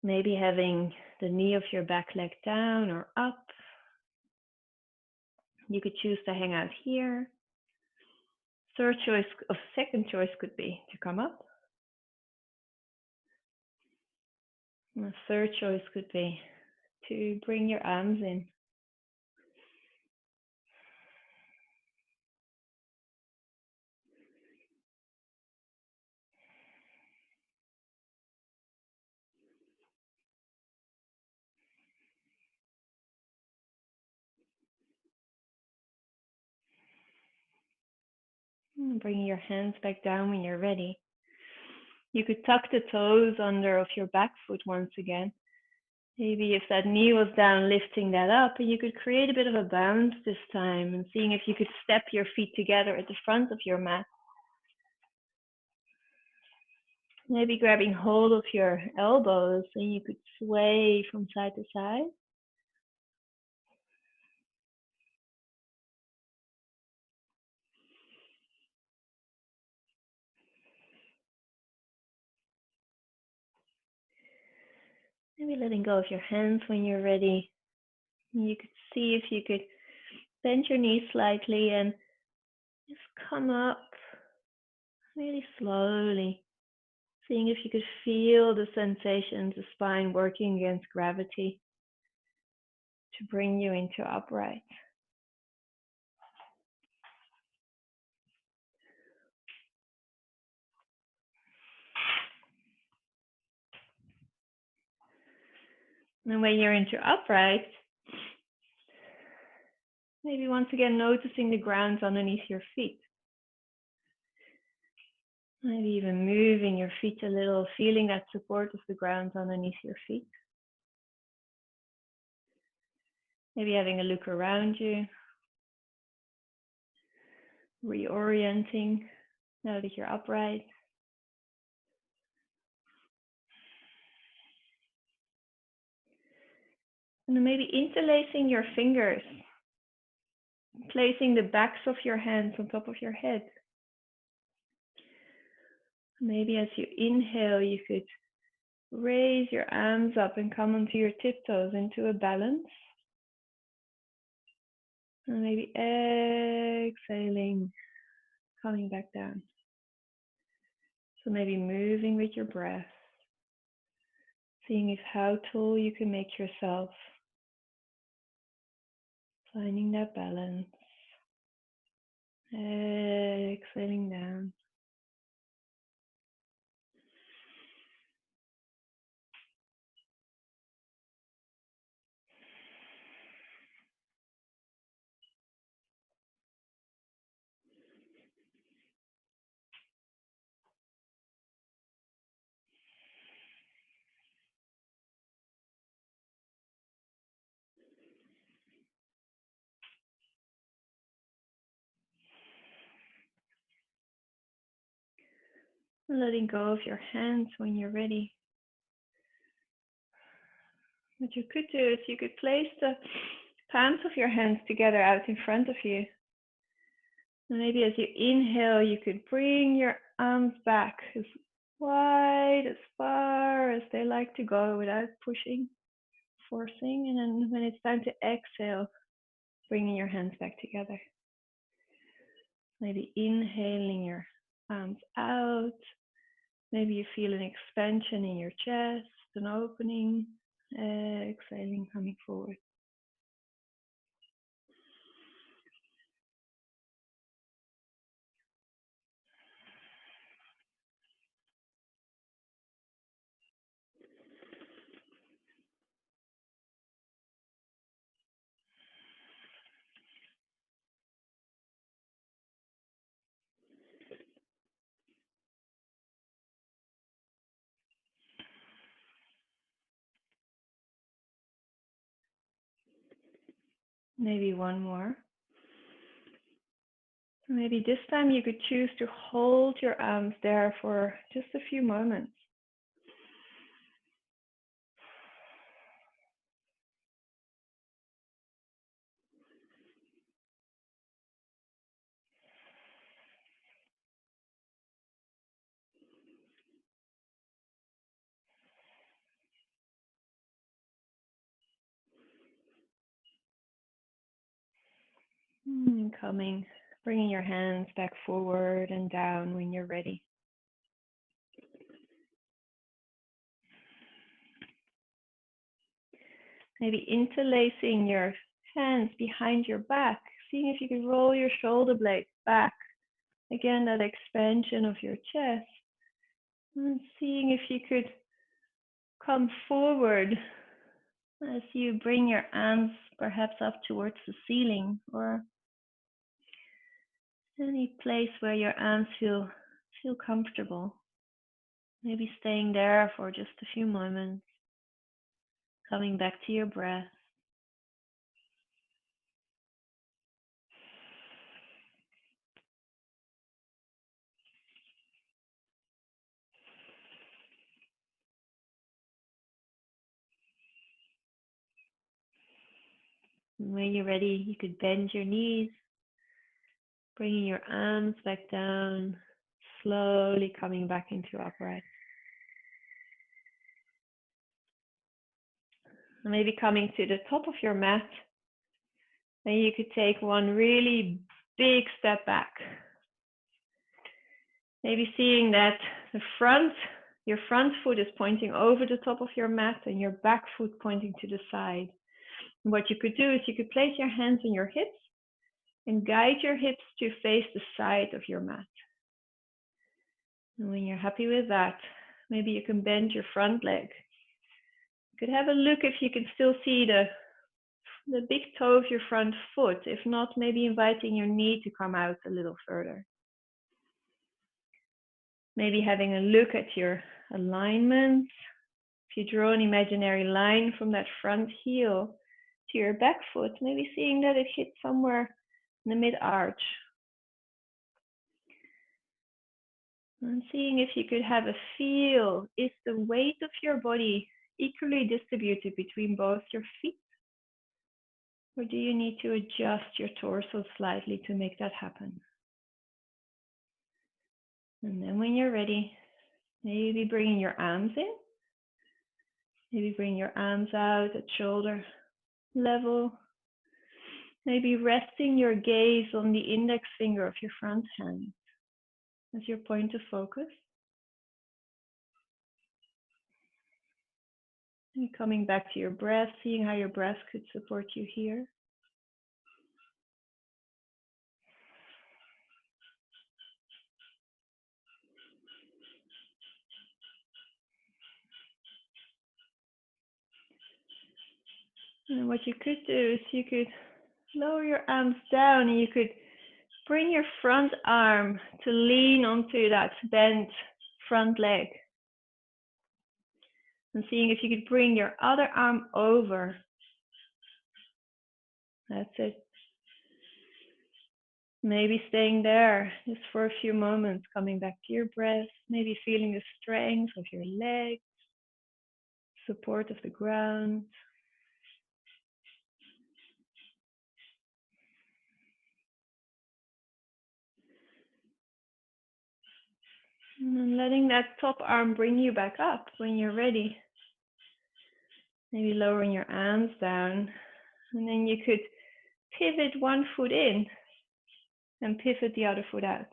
Maybe having the knee of your back leg down or up. You could choose to hang out here. Second choice could be to come up. And the third choice could be to bring your arms in. And bringing your hands back down when you're ready. You could tuck the toes under of your back foot once again. Maybe if that knee was down, lifting that up, and you could create a bit of a bounce this time and seeing if you could step your feet together at the front of your mat. Maybe grabbing hold of your elbows and you could sway from side to side. Maybe letting go of your hands when you're ready. You could see if you could bend your knees slightly and just come up really slowly, seeing if you could feel the sensation of the spine working against gravity to bring you into upright. And when you're into upright, maybe once again noticing the ground underneath your feet. Maybe even moving your feet a little, feeling that support of the ground underneath your feet. Maybe having a look around you, reorienting now that you're upright. And then maybe interlacing your fingers, placing the backs of your hands on top of your head. Maybe as you inhale, you could raise your arms up and come onto your tiptoes into a balance. And maybe exhaling, coming back down. So maybe moving with your breath, seeing if how tall you can make yourself, finding that balance, exhaling down. Letting go of your hands when you're ready. What you could do is you could place the palms of your hands together out in front of you. And maybe as you inhale, you could bring your arms back as wide, as far as they like to go without pushing, forcing. And then when it's time to exhale, bringing your hands back together. Maybe inhaling your arms out. Maybe you feel an expansion in your chest, an opening. Exhaling, coming forward. Maybe one more. Maybe this time you could choose to hold your arms there for just a few moments. Coming, bringing your hands back forward and down when you're ready. Maybe interlacing your hands behind your back, seeing if you could roll your shoulder blades back. Again, that expansion of your chest. And seeing if you could come forward as you bring your arms perhaps up towards the ceiling or any place where your arms feel comfortable. Maybe staying there for just a few moments, coming back to your breath. And when you're ready, you could bend your knees, bringing your arms back down, slowly coming back into upright. And maybe coming to the top of your mat, then you could take one really big step back. Maybe seeing that your front foot is pointing over the top of your mat and your back foot pointing to the side. And what you could do is you could place your hands on your hips and guide your hips to face the side of your mat. And when you're happy with that, maybe you can bend your front leg. You could have a look if you can still see the big toe of your front foot. If not, maybe inviting your knee to come out a little further. Maybe having a look at your alignment. If you draw an imaginary line from that front heel to your back foot, maybe seeing that it hits somewhere in the mid-arch. And seeing if you could have a feel, is the weight of your body equally distributed between both your feet? Or do you need to adjust your torso slightly to make that happen? And then when you're ready, maybe bringing your arms in. Maybe bring your arms out at shoulder level. Maybe resting your gaze on the index finger of your front hand as your point of focus. And coming back to your breath, seeing how your breath could support you here. And what you could do is you could lower your arms down and you could bring your front arm to lean onto that bent front leg. And seeing if you could bring your other arm over. That's it. Maybe staying there just for a few moments, coming back to your breath, maybe feeling the strength of your legs, support of the ground. And then letting that top arm bring you back up when you're ready. Maybe lowering your arms down. And then you could pivot one foot in and pivot the other foot out.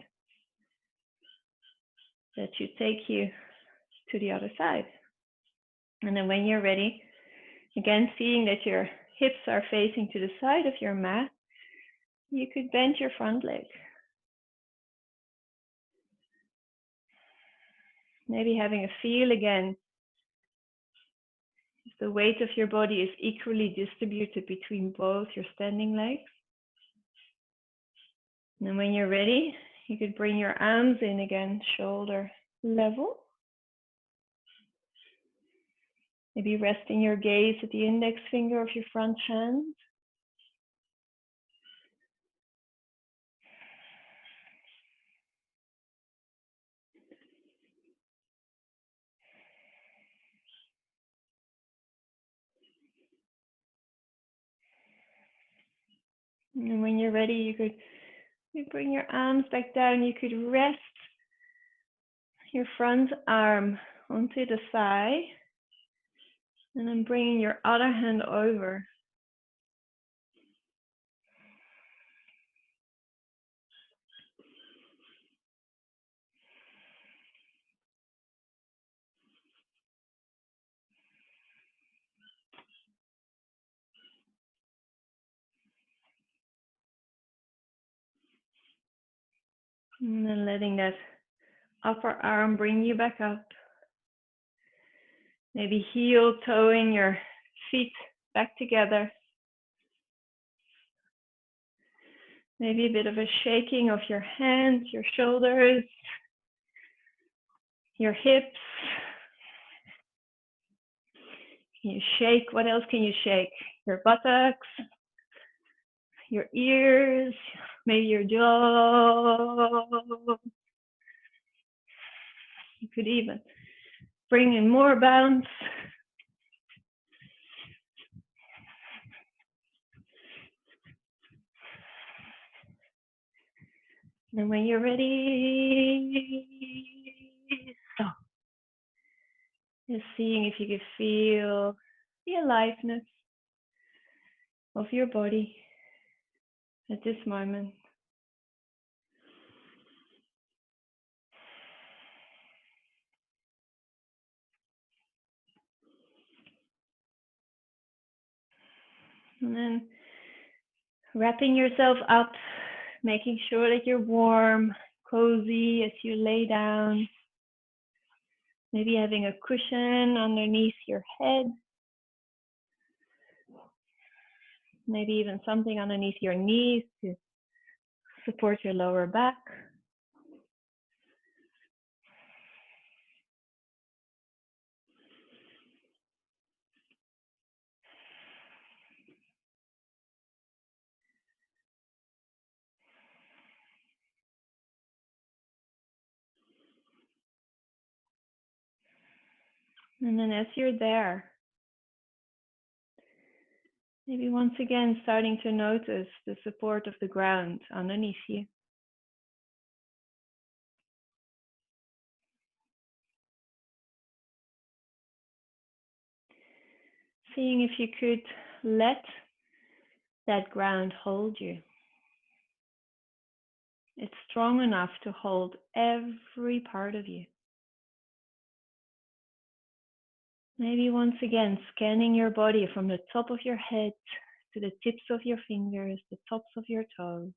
That should take you to the other side. And then when you're ready, again, seeing that your hips are facing to the side of your mat, you could bend your front leg. Maybe having a feel again, if the weight of your body is equally distributed between both your standing legs. And then when you're ready, you could bring your arms in again, shoulder level. Maybe resting your gaze at the index finger of your front hand. And when you're ready, you could bring your arms back down. You could rest your front arm onto the thigh. And then bringing your other hand over. And then letting that upper arm bring you back up. Maybe heel toeing your feet back together. Maybe a bit of a shaking of your hands, your shoulders, your hips. Can you shake? What else can you shake? Your buttocks, your ears, maybe your jaw. You could even bring in more bounce. And when you're ready, stop. Just seeing if you could feel the aliveness of your body at this moment. And then wrapping yourself up, making sure that you're warm, cozy as you lay down. Maybe having a cushion underneath your head. Maybe even something underneath your knees to support your lower back. And then as you're there, maybe once again starting to notice the support of the ground underneath you. Seeing if you could let that ground hold you. It's strong enough to hold every part of you. Maybe once again, scanning your body from the top of your head to the tips of your fingers, the tops of your toes.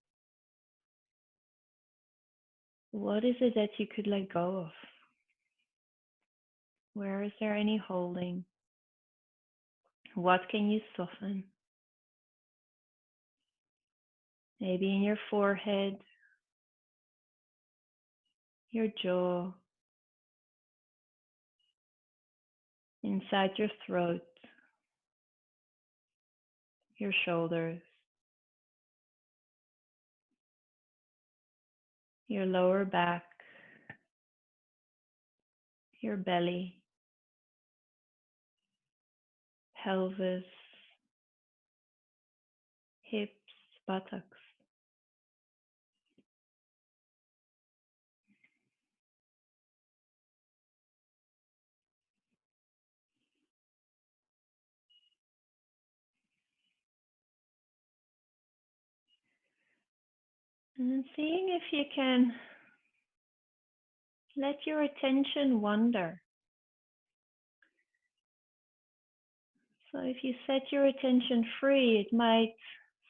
What is it that you could let go of? Where is there any holding? What can you soften? Maybe in your forehead, your jaw, inside your throat, your shoulders, your lower back, your belly, pelvis, hips, buttocks. And seeing if you can let your attention wander. So if you set your attention free, it might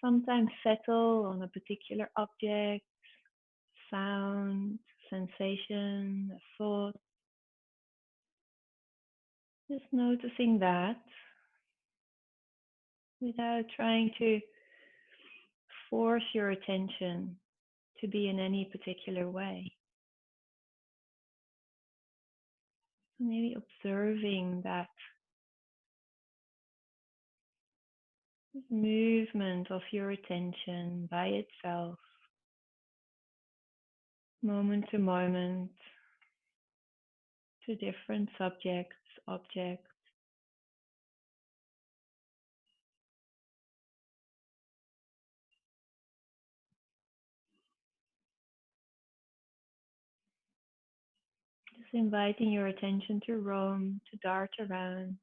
sometimes settle on a particular object, sound, sensation, a thought. Just noticing that without trying to force your attention to be in any particular way. Maybe observing that movement of your attention by itself, moment to moment, to different subjects, objects. Just inviting your attention to roam, to dart around.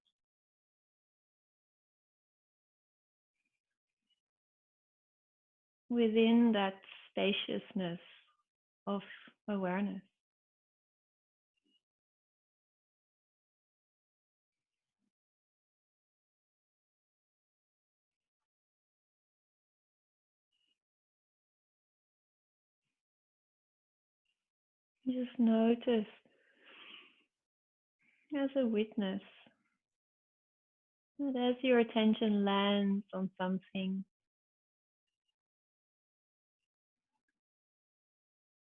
Within that spaciousness of awareness. Just notice as a witness that as your attention lands on something,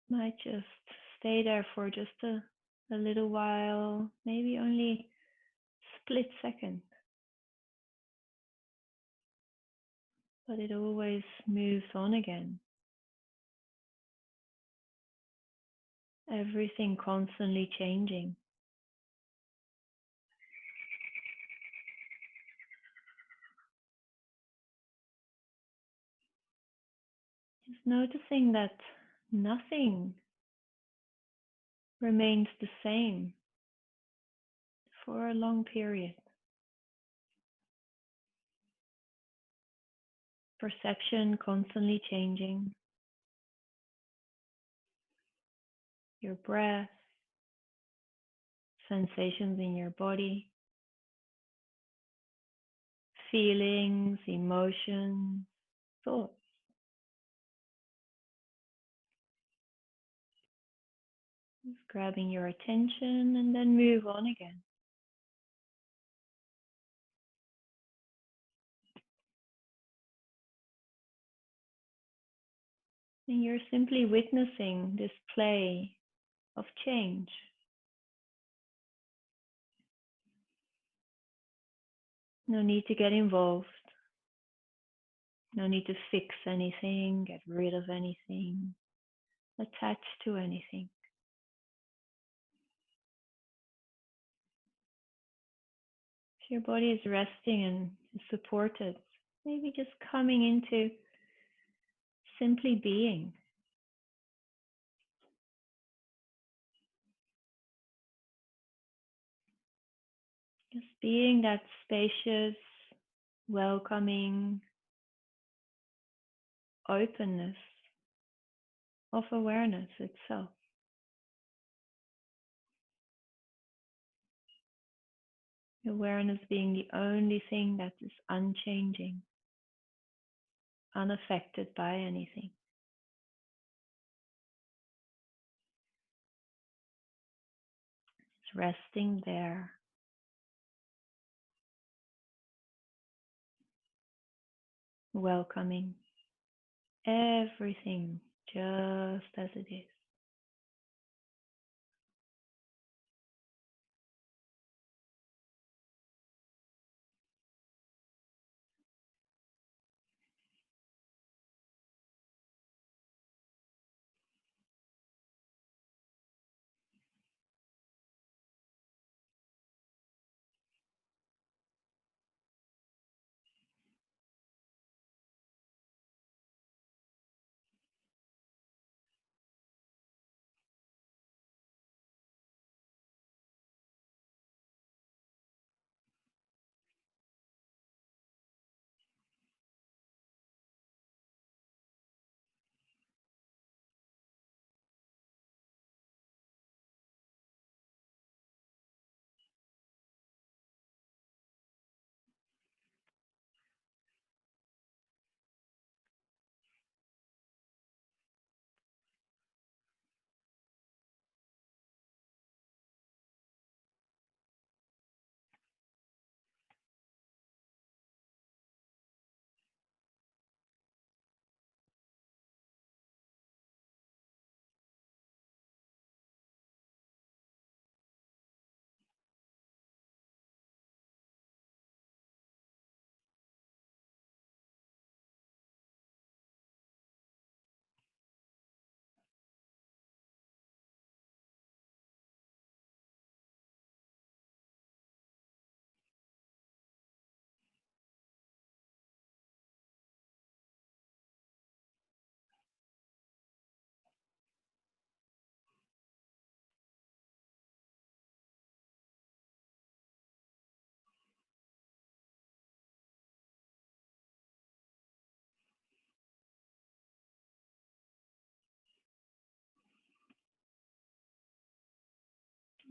might just stay there for just a little while, maybe only split second, but it always moves on again. Everything constantly changing. Just noticing that nothing remains the same for a long period. Perception constantly changing. Your breath, sensations in your body, feelings, emotions, thoughts. Just grabbing your attention and then move on again. And you're simply witnessing this play of change. No need to get involved. No need to fix anything, get rid of anything, attach to anything. If your body is resting and supported, maybe just coming into simply being. Just being that spacious, welcoming openness of awareness itself. Awareness being the only thing that is unchanging, unaffected by anything. It's resting there, welcoming everything just as it is.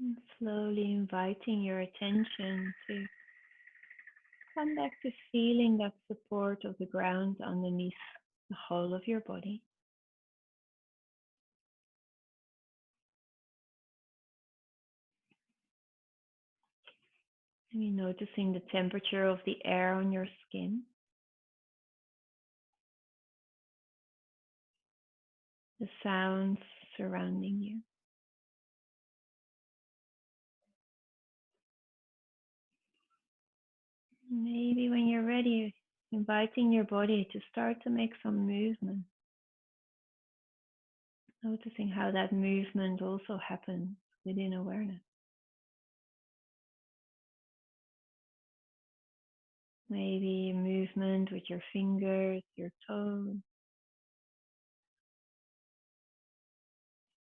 And slowly inviting your attention to come back to feeling that support of the ground underneath the whole of your body. Maybe noticing the temperature of the air on your skin, the sounds surrounding you. Maybe when you're ready, inviting your body to start to make some movement. Noticing how that movement also happens within awareness. Maybe movement with your fingers, your toes.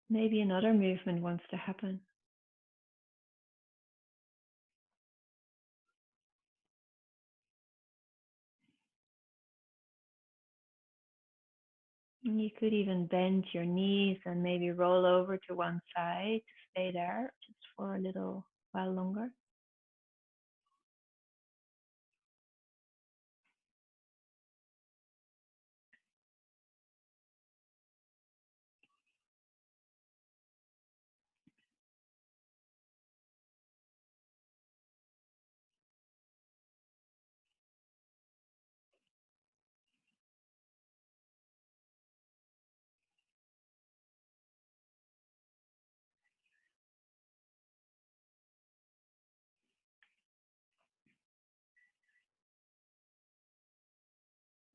Maybe another movement wants to happen. And you could even bend your knees and maybe roll over to one side to stay there just for a little while longer.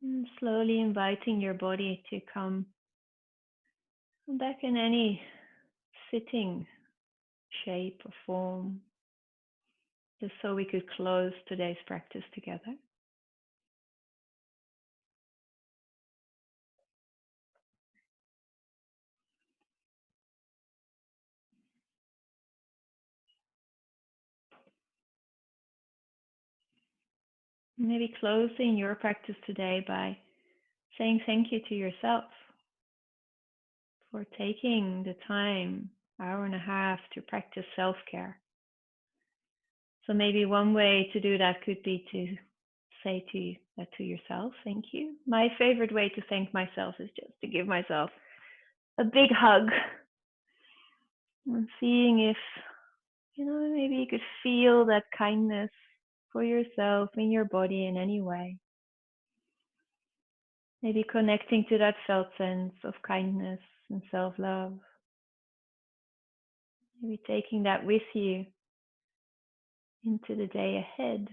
And slowly inviting your body to come back in any sitting shape or form, just so we could close today's practice together. Maybe closing your practice today by saying thank you to yourself for taking the time, hour and a half, to practice self-care. So maybe one way to do that could be to say that to yourself, thank you. My favorite way to thank myself is just to give myself a big hug and seeing if, maybe you could feel that kindness for yourself in your body in any way. Maybe connecting to that felt sense of kindness and self-love. Maybe taking that with you into the day ahead.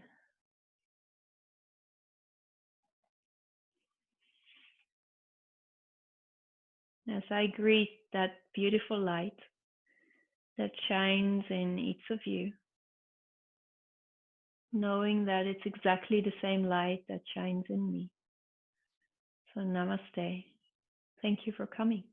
As I greet that beautiful light that shines in each of you, knowing that it's exactly the same light that shines in me. So namaste. Thank you for coming.